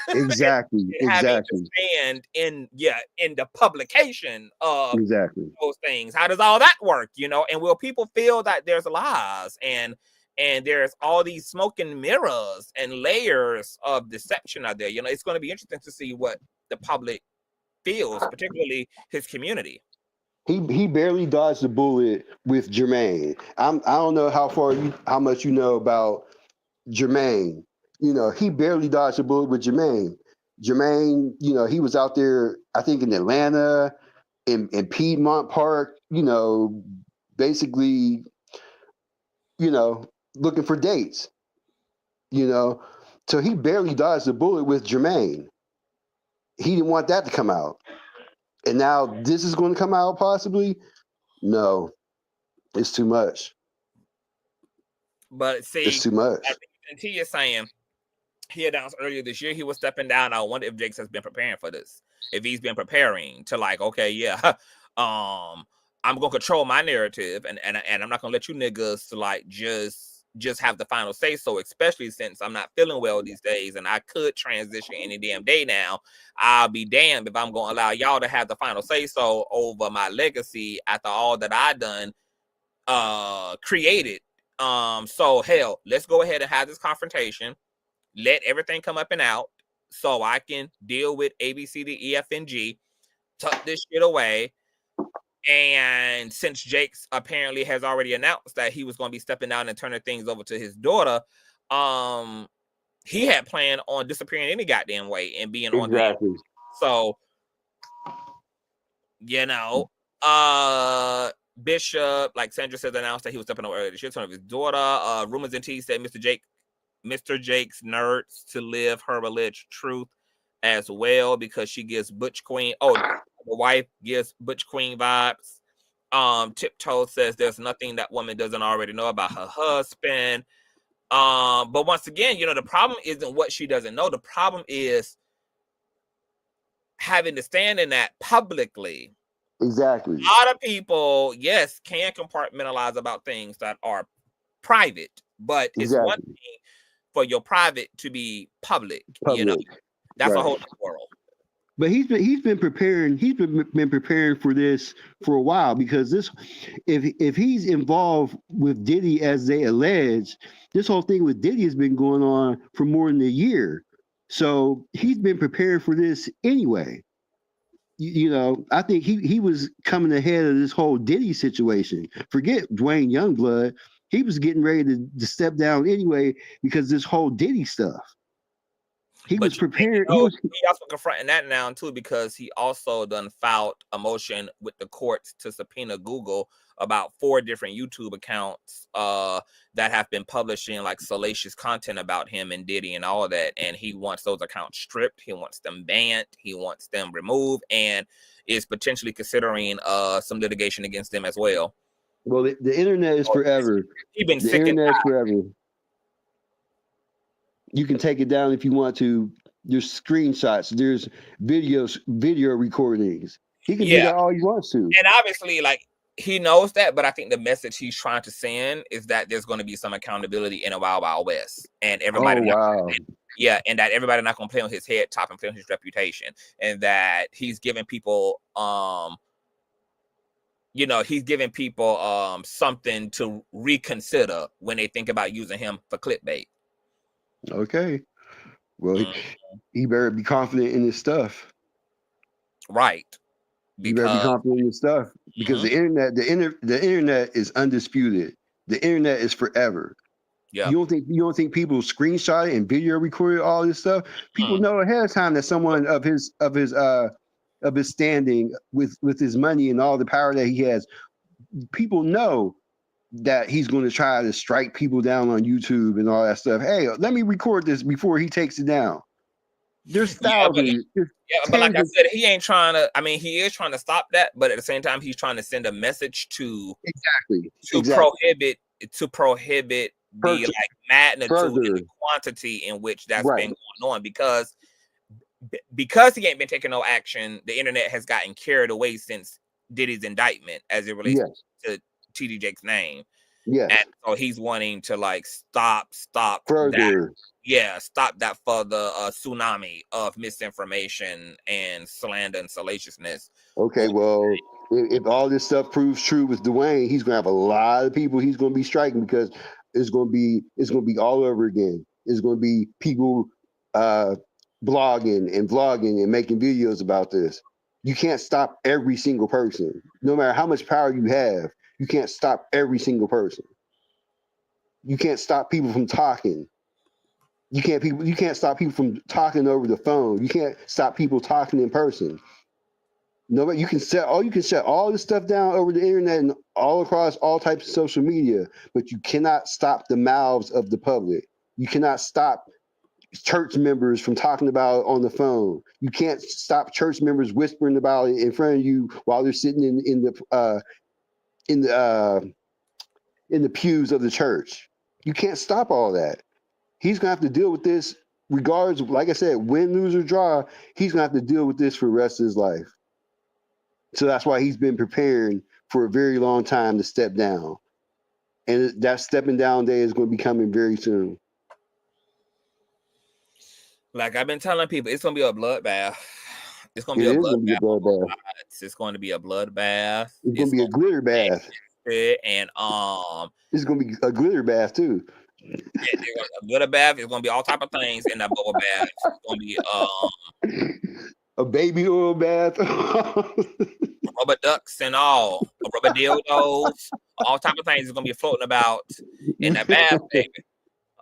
Speaker 4: Exactly.
Speaker 1: Having to stand in the publication of those things. How does all that work? And will people feel that there's lies and there's all these smoke and mirrors and layers of deception out there? It's going to be interesting to see what the public feels, particularly his community.
Speaker 4: He barely dodged the bullet with Jermaine. I don't know how much you know about Jermaine. He barely dodged the bullet with Jermaine. Jermaine, he was out there, I think in Atlanta, in Piedmont Park, basically, looking for dates, so he barely dodged the bullet with Jermaine. He didn't want that to come out. And now this is going to come out possibly? No. It's too much.
Speaker 1: But see,
Speaker 4: It's too much.
Speaker 1: I think T is saying he announced earlier this year he was stepping down. I wonder if Jakes has been preparing for this. If he's been preparing to like, okay, yeah, I'm gonna control my narrative, and I'm not gonna let you niggas to like just have the final say so, especially since I'm not feeling well these days and I could transition any damn day now. I'll be damned if I'm gonna allow y'all to have the final say so over my legacy after all that I done created. So hell, let's go ahead and have this confrontation. Let everything come up and out so I can deal with A, B, C, D, E, F, and G, tuck this shit away. And since Jakes apparently has already announced that he was going to be stepping down and turning things over to his daughter, he had planned on disappearing any goddamn way and being on the. So, you know, Bishop, like Sandra says, announced that he was stepping over earlier this year, turning his daughter. Rumors and T said Mr. Jakes nerds to live her alleged truth as well because she gives Butch Queen. Oh, the wife gives Butch Queen vibes. Tiptoe says there's nothing that woman doesn't already know about her husband. But once again, you know, the problem isn't what she doesn't know. The problem is having to stand in that publicly.
Speaker 4: Exactly.
Speaker 1: A lot of people, yes, can compartmentalize about things that are private, but it's one thing for your private to be public. You know, that's a whole other world.
Speaker 4: But he's been preparing. He's been preparing for this for a while because this, if he's involved with Diddy as they allege, this whole thing with Diddy has been going on for more than a year. So he's been preparing for this anyway. You know, I think he was coming ahead of this whole Diddy situation. Forget Duane Youngblood. He was getting ready to step down anyway because this whole Diddy stuff. He was prepared.
Speaker 1: You know, he also confronting that now too because he also done filed a motion with the courts to subpoena Google about 4 different YouTube accounts that have been publishing like salacious content about him and Diddy and all of that. And he wants those accounts stripped. He wants them banned. He wants them removed and is potentially considering some litigation against them as well.
Speaker 4: Well, the internet is forever.
Speaker 1: He's been
Speaker 4: the
Speaker 1: sick
Speaker 4: internet is forever. You can take it down if you want to. There's screenshots. There's video recordings. He can do that all he wants to.
Speaker 1: And obviously, like, he knows that, but I think the message he's trying to send is that there's going to be some accountability in a Wild Wild West. And everybody and that everybody not going to play on his head top and play on his reputation. And that he's giving people something to reconsider when they think about using him for clickbait.
Speaker 4: Okay. Well, he better be confident in his stuff.
Speaker 1: Right.
Speaker 4: He better be confident in his stuff because the internet is undisputed. The internet is forever. Yeah. You don't think people screenshot it and video record all this stuff? People know ahead of time that someone of his standing with his money and all the power that he has, people know that he's going to try to strike people down on YouTube and all that stuff. Hey, let me record this before he takes it down. There's thousands.
Speaker 1: But like I said, he ain't trying to. I mean, he is trying to stop that, but at the same time, he's trying to send a message to prohibit the like magnitude and the quantity in which that's been going on because he ain't been taking no action. The internet has gotten carried away since Diddy's indictment as it relates to TD Jake's name. Yeah. And so he's wanting to like stop further. Stop that further tsunami of misinformation and slander and salaciousness.
Speaker 4: Okay, well, if all this stuff proves true with Duane, he's gonna have a lot of people he's gonna be striking because it's gonna be all over again. It's gonna be people blogging and vlogging and making videos about this. You can't stop every single person, no matter how much power you have. You can't stop every single person. You can't stop people from talking. You can't stop people from talking over the phone. You can't stop people talking in person. Nobody. You can shut all this stuff down over the internet and all across all types of social media, but you cannot stop the mouths of the public. You cannot stop church members from talking about it on the phone. You can't stop church members whispering about it in front of you while they're sitting in the in the pews of the church. You can't stop all that. He's gonna have to deal with this regardless. Like I said, win, lose, or draw, he's gonna have to deal with this for the rest of his life. So that's why he's been preparing for a very long time to step down. And that stepping down day is going to be coming very soon.
Speaker 1: Like I've been telling people, it's going to be a bloodbath. It's going to be a bloodbath. It's going to be a bloodbath.
Speaker 4: It's going to be a glitter bath.
Speaker 1: And
Speaker 4: it's going to be a glitter bath too.
Speaker 1: A glitter bath. It's going to be all type of things in that bubble bath. It's going to be
Speaker 4: a baby oil bath,
Speaker 1: rubber ducks and all, rubber dildos, all type of things is gonna be floating about in that bath, baby.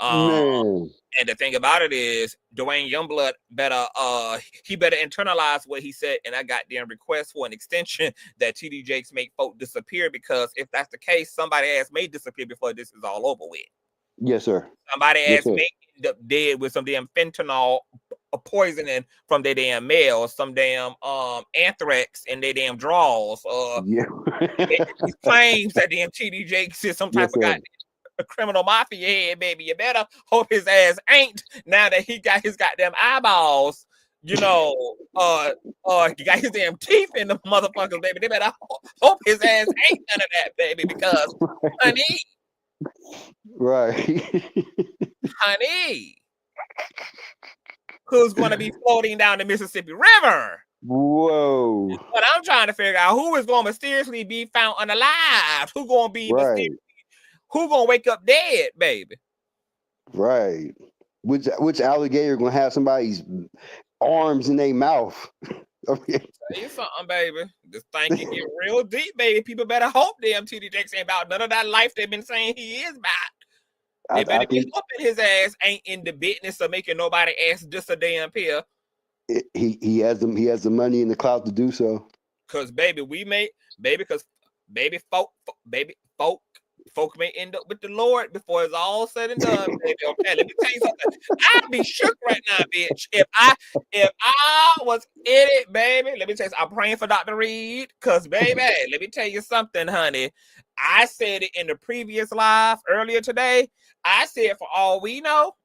Speaker 1: And the thing about it is, Duane Youngblood better internalize what he said, and I got damn request for an extension that TD Jakes make folk disappear, because if that's the case, somebody ass may disappear before this is all over with.
Speaker 4: Yes, sir.
Speaker 1: Somebody ass may end up dead with some damn fentanyl poisoning from their damn mail, some damn anthrax in their damn drawers. He claims that damn TD Jakes is some type of goddamn criminal mafia head, baby. You better hope his ass ain't, now that he got his goddamn eyeballs, you know, he got his damn teeth in the motherfuckers, baby. They better hope his ass ain't none of that, baby, because honey. Honey, who's going to be floating down the Mississippi River?
Speaker 4: Whoa.
Speaker 1: But I'm trying to figure out who is going to mysteriously be found unalive. Who going to be who going to wake up dead, baby?
Speaker 4: Right. Which alligator going to have somebody's arms in their mouth?
Speaker 1: Okay. Tell you something, baby. This thing can get real deep, baby. People better hope damn TD Jakes ain't about none of that life they've been saying he is about. They better be hoping his ass ain't in the business of making nobody ass just a damn pill.
Speaker 4: He has the money and the clout to do so.
Speaker 1: Cause baby, folk may end up with the Lord before it's all said and done, baby. Okay, let me tell you something. I'd be shook right now, bitch. If I was in it, baby. Let me tell you, I'm praying for Dr. Reid. Cause baby, let me tell you something, honey. I said it in the previous live earlier today. I said, for all we know,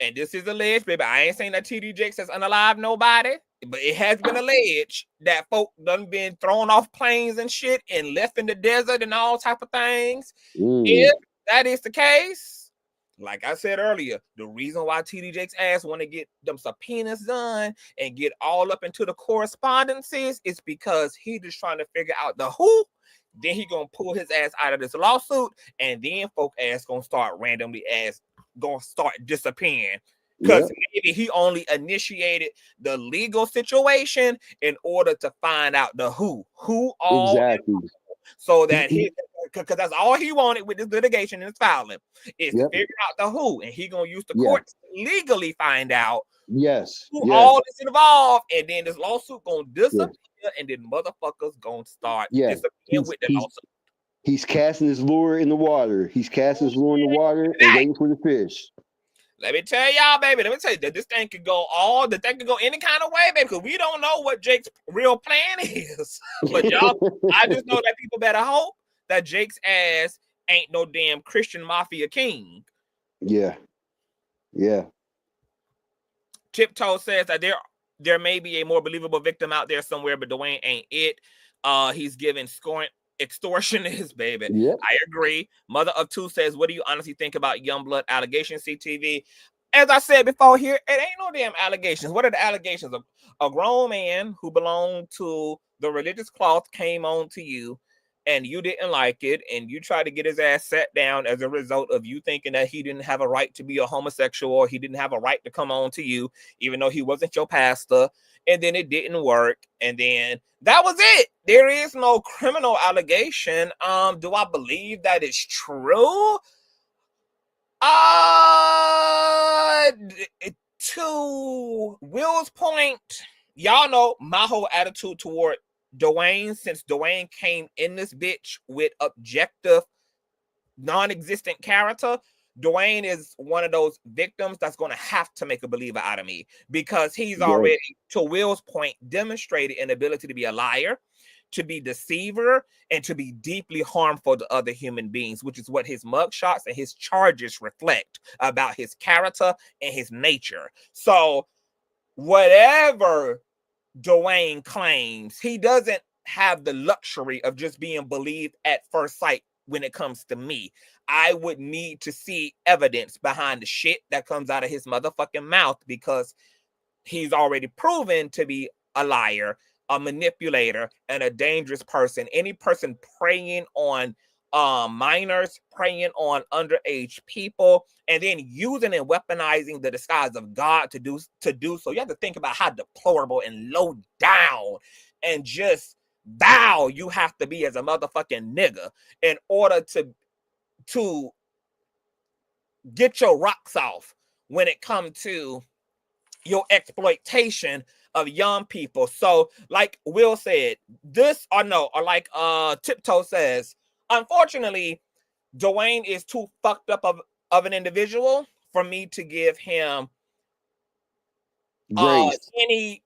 Speaker 1: and this is alleged, baby, I ain't saying that TD Jakes has unalive nobody, but it has been alleged that folk done been thrown off planes and shit and left in the desert and all type of things. If that is the case, like I said earlier, the reason why TD Jakes ass want to get them subpoenas done and get all up into the correspondences is because he just trying to figure out the who. Then he gonna pull his ass out of this lawsuit, and then folk ass gonna start randomly gonna start disappearing. Because maybe he only initiated the legal situation in order to find out the who all exactly. So that because that's all he wanted with this litigation and this filing is to figure out the who, and he gonna use the courts to legally find out who all is involved, and then this lawsuit gonna disappear, and then motherfuckers gonna start disappearing with the lawsuit.
Speaker 4: He's casting his lure in the water. He's casting his lure in the water and waiting for the fish.
Speaker 1: Let me tell y'all, baby. Let me tell you that this thing could go any kind of way, baby, because we don't know what Jake's real plan is. But y'all, I just know that people better hope that Jake's ass ain't no damn Christian mafia king.
Speaker 4: Yeah.
Speaker 1: Tiptoe says that there may be a more believable victim out there somewhere, but Duane ain't it. He's giving extortionist, baby. I agree. Mother of Two says, what do you honestly think about Youngblood allegations, CTV? As I said before here, it ain't no damn allegations. What are the allegations? A grown man who belonged to the religious cloth came on to you and you didn't like it, and you tried to get his ass set down as a result of you thinking that he didn't have a right to be a homosexual, or he didn't have a right to come on to you, even though he wasn't your pastor. And then it didn't work. And then that was it. There is no criminal allegation. Do I believe that it's true? To Will's point, y'all know my whole attitude toward Duane, since Duane came in this bitch with objective, non-existent character. Duane is one of those victims that's going to have to make a believer out of me, because he's already, to Will's point, demonstrated an ability to be a liar. to be deceiver and to be deeply harmful to other human beings, which is what his mugshots and his charges reflect about his character and his nature. So whatever Duane claims, he doesn't have the luxury of just being believed at first sight. When it comes to me, I would need to see evidence behind the shit that comes out of his motherfucking mouth, because he's already proven to be a liar, a manipulator, and a dangerous person. Any person preying on minors, preying on underage people, and then using and weaponizing the disguise of God to do so. You have to think about how deplorable and low down and just foul you have to be as a motherfucking nigga in order to get your rocks off when it comes to your exploitation of young people. So like Will said, or like Tiptoe says, unfortunately, Duane is too fucked up of an individual for me to give him any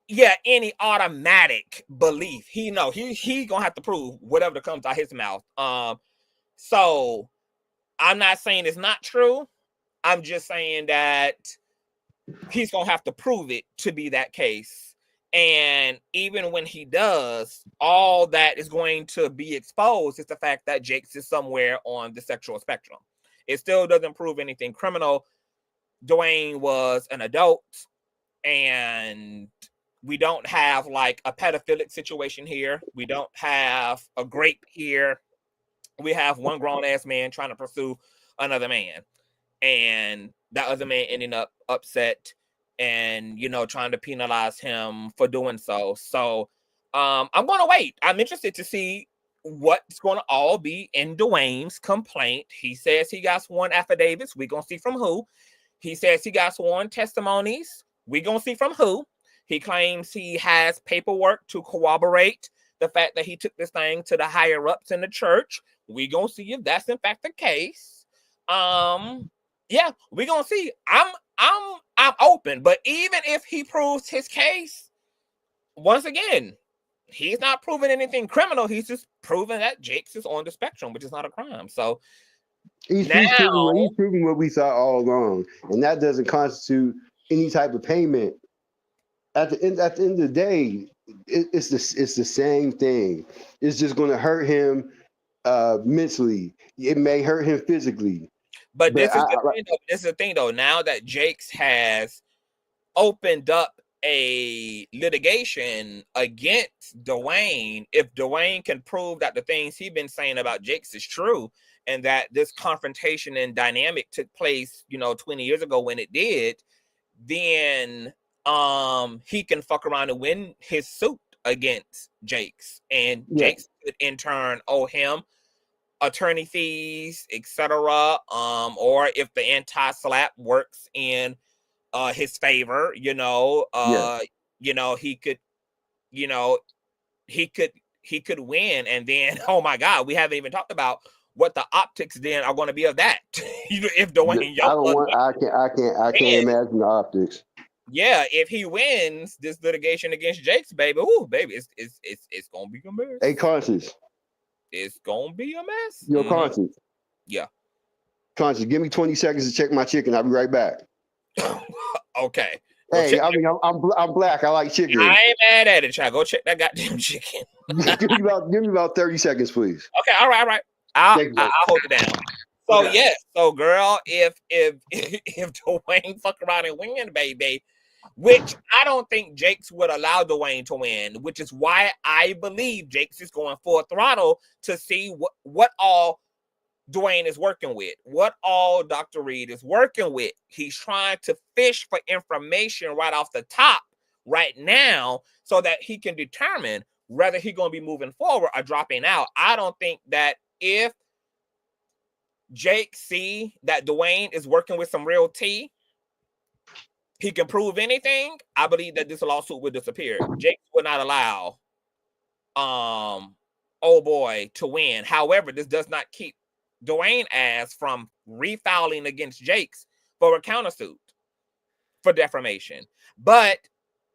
Speaker 1: automatic belief. He gonna have to prove whatever that comes out his mouth. So I'm not saying it's not true. I'm just saying that he's gonna have to prove it to be that case. And even when he does, all that is going to be exposed is the fact that Jakes is somewhere on the sexual spectrum. It still doesn't prove anything criminal. Duane was an adult, and we don't have like a pedophilic situation here. We don't have a grape here. We have one grown-ass man trying to pursue another man, and that other man ending up upset and, trying to penalize him for doing so. So I'm going to wait. I'm interested to see what's going to all be in Duane's complaint. He says he got sworn affidavits. We're going to see from who. He says he got sworn testimonies. We're going to see from who. He claims he has paperwork to corroborate the fact that he took this thing to the higher ups in the church. We're going to see if that's in fact the case. Yeah, we're going to see. I'm open, but even if he proves his case, once again, he's not proving anything criminal. He's just proving that Jakes is on the spectrum, which is not a crime. So
Speaker 4: he's proving what we thought all along, and that doesn't constitute any type of payment. At the end of the day, it's the same thing. It's just going to hurt him mentally. It may hurt him physically.
Speaker 1: But this is the thing, though. Now that Jakes has opened up a litigation against Duane, if Duane can prove that the things he's been saying about Jakes is true, and that this confrontation and dynamic took place, 20 years ago when it did, then he can fuck around and win his suit against Jakes, and Jakes could in turn owe him attorney fees, etc. Or if the anti-SLAPP works in his favor, he could win. And then, oh my God, we haven't even talked about what the optics then are going to be of that. If Duane Youngblood,
Speaker 4: I can't imagine the optics.
Speaker 1: Yeah, if he wins this litigation against Jakes, baby, it's gonna be a mess.
Speaker 4: Hey, Conscious.
Speaker 1: It's gonna be a mess.
Speaker 4: Yo, Conscious.
Speaker 1: Yeah.
Speaker 4: Conscious, give me 20 seconds to check my chicken. I'll be right back.
Speaker 1: Okay.
Speaker 4: Hey, I'm black. I like chicken.
Speaker 1: I ain't mad at it, child. Go check that goddamn chicken.
Speaker 4: give me about 30 seconds, please.
Speaker 1: Okay, all right. I'll hold it down. So okay. Yes, so girl, if Duane fuck around and win, baby, which I don't think Jakes would allow Duane to win, which is why I believe Jakes is going full throttle to see what all Duane is working with, what all Dr. Reid is working with. He's trying to fish for information right off the top right now so that he can determine whether he's going to be moving forward or dropping out. I don't think that if Jake see that Duane is working with some real tea, he can prove anything, I believe that this lawsuit would disappear. Jake would not allow old boy to win. However, this does not keep Duane ass from refouling against Jakes for a countersuit for defamation. But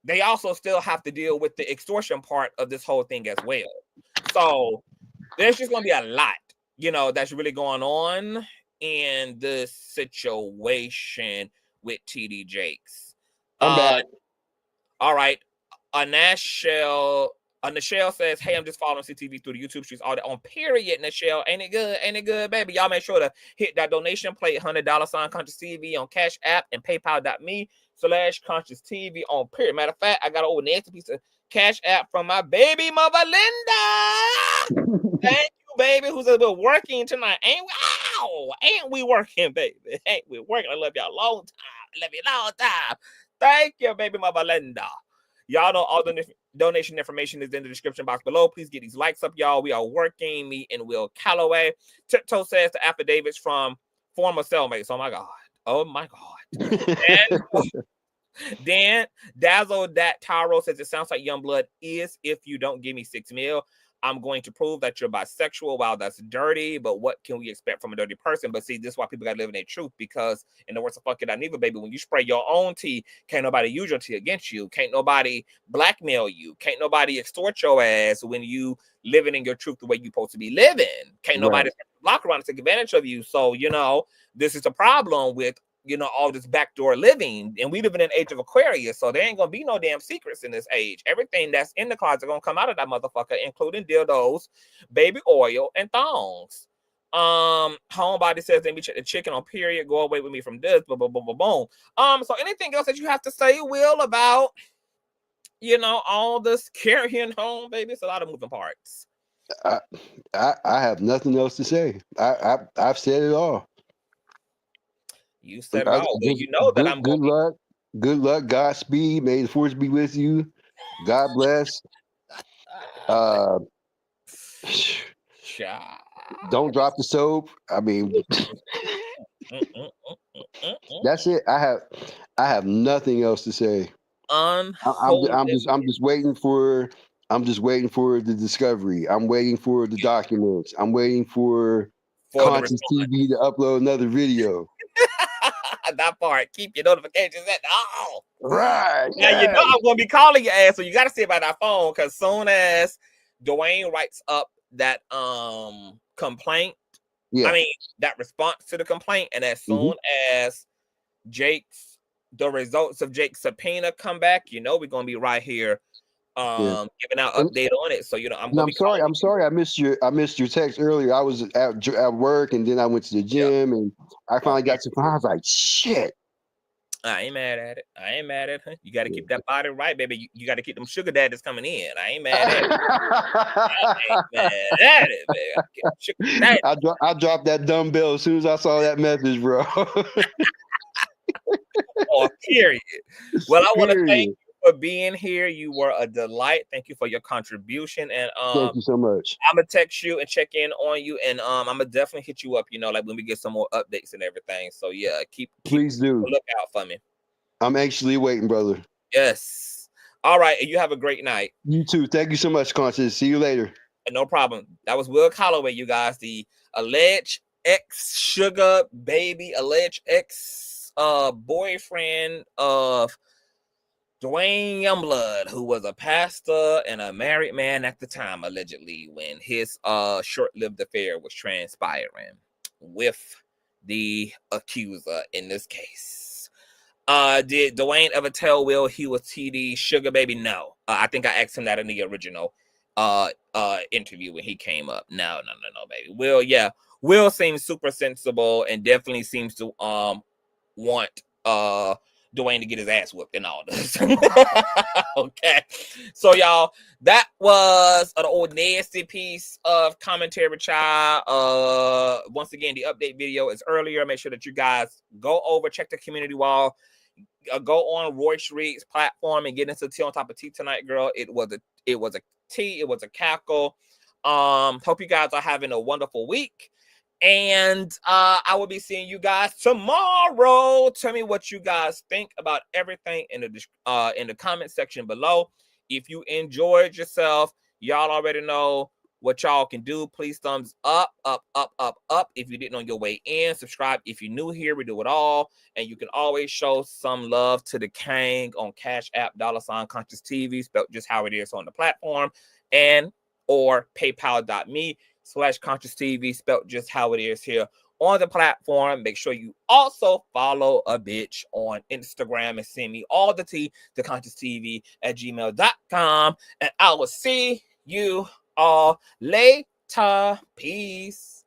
Speaker 1: they also still have to deal with the extortion part of this whole thing as well. So there's just gonna be a lot, you know, that's really going on in this situation with TD Jakes.
Speaker 4: I'm back.
Speaker 1: All right. Nashelle says, hey, I'm just following CTV through the YouTube streets all that on period, Nashelle. Ain't it good? Ain't it good, baby? Y'all make sure to hit that donation plate, $100 Consciouztv on Cash App and PayPal.me/Consciouztv on period. Matter of fact, I got an old nasty piece of Cash App from my baby mother, Linda. Thank you, baby, who's a bit working tonight. Ain't we working, baby? Ain't we working? I love y'all long time. I love you long time. Thank you, baby mother Linda. Y'all know all the donation information is in the description box below. Please get these likes up, y'all. We are working. Me and Will Callaway. Tiptoe says the affidavits from former cellmates. Oh my God. Oh my God. And Dan Dazzle that Taro says it sounds like Youngblood is if you don't give me $6 million. I'm going to prove that you're bisexual. Wow, that's dirty, but what can we expect from a dirty person? But see, this is why people gotta live in their truth, because in the words of Fuck It I Neither, baby, when you spray your own tea, can't nobody use your tea against you. Can't nobody blackmail you. Can't nobody extort your ass when you living in your truth the way you're supposed to be living. Can't nobody block around and take advantage of you. So, you know, this is a problem with, you know, all this backdoor living, and we live in an age of Aquarius, so there ain't gonna be no damn secrets in this age. Everything that's in the closet gonna come out of that motherfucker, including dildos, baby oil, and thongs. Homebody says, let me check the chicken on period. Go away with me from this. Boom, boom, boom, boom, boom. So anything else that you have to say, Will, about, you know, all this carrying home, baby? It's a lot of moving parts.
Speaker 4: I have nothing else to say. I've said it all.
Speaker 1: You said it all. Well, you know that I'm
Speaker 4: good luck. Good luck. Godspeed. May the force be with you. God bless. Don't drop the soap. I mean, that's it. I have nothing else to say. I'm just waiting for the discovery. I'm waiting for the documents. I'm waiting for Consciouztv to upload another video.
Speaker 1: That part. Keep your notifications at all.
Speaker 4: Right.
Speaker 1: Now, you know I'm going to be calling your ass, so you got to see about that phone, because soon as Duane writes up that complaint, I mean, that response to the complaint, and as soon as the results of Jake's subpoena come back, you know we're going to be right here giving out update on it. So, you know, I'm
Speaker 4: sorry I missed your text earlier. I was at work, and then I went to the gym, and I finally got to phone. I was like, shit.
Speaker 1: I ain't mad at it. You got to keep that body right, baby. You got to keep them sugar daddies coming in. I ain't mad at it. I ain't mad at it, baby.
Speaker 4: I dropped that dumbbell as soon as I saw that message, bro.
Speaker 1: Period. Well, I want to thank you for being here. You were a delight. Thank you for your contribution, and
Speaker 4: thank you so much.
Speaker 1: I'm gonna text you and check in on you, and I'm gonna definitely hit you up, you know, like when we get some more updates and everything. So yeah,
Speaker 4: please do
Speaker 1: look out for me.
Speaker 4: I'm anxiously waiting, brother.
Speaker 1: Yes. All right, and you have a great night.
Speaker 4: You too. Thank you so much, Conscious. See you later.
Speaker 1: No problem. That was Will Callaway, you guys, the alleged ex-sugar baby, alleged boyfriend of Duane Youngblood, who was a pastor and a married man at the time, allegedly, when his short-lived affair was transpiring with the accuser in this case. Did Duane ever tell Will he was TD's sugar baby? No. I think I asked him that in the original interview when he came up. No, baby. Will seems super sensible and definitely seems to want Duane to get his ass whooped and all this. Okay, so y'all, that was an old nasty piece of commentary, child. Once again, the update video is earlier. Make sure that you guys go over, check the community wall, go on Royce Reid's platform and get into Tea on Top of Tea tonight, girl. It was a tea, it was a cackle. Hope you guys are having a wonderful week. And I will be seeing you guys tomorrow. Tell me what you guys think about everything in the comment section below. If you enjoyed yourself, y'all already know what y'all can do. Please thumbs up. If you didn't on your way in, subscribe. If you're new here, we do it all. And you can always show some love to the King on Cash App, $Consciouztv, spelled just how it is on the platform. And or paypal.me/ConsciouzTV, spelled just how it is here on the platform. Make sure you also follow a bitch on Instagram and send me all the tea to ConsciouzTV@gmail.com. And I will see you all later. Peace.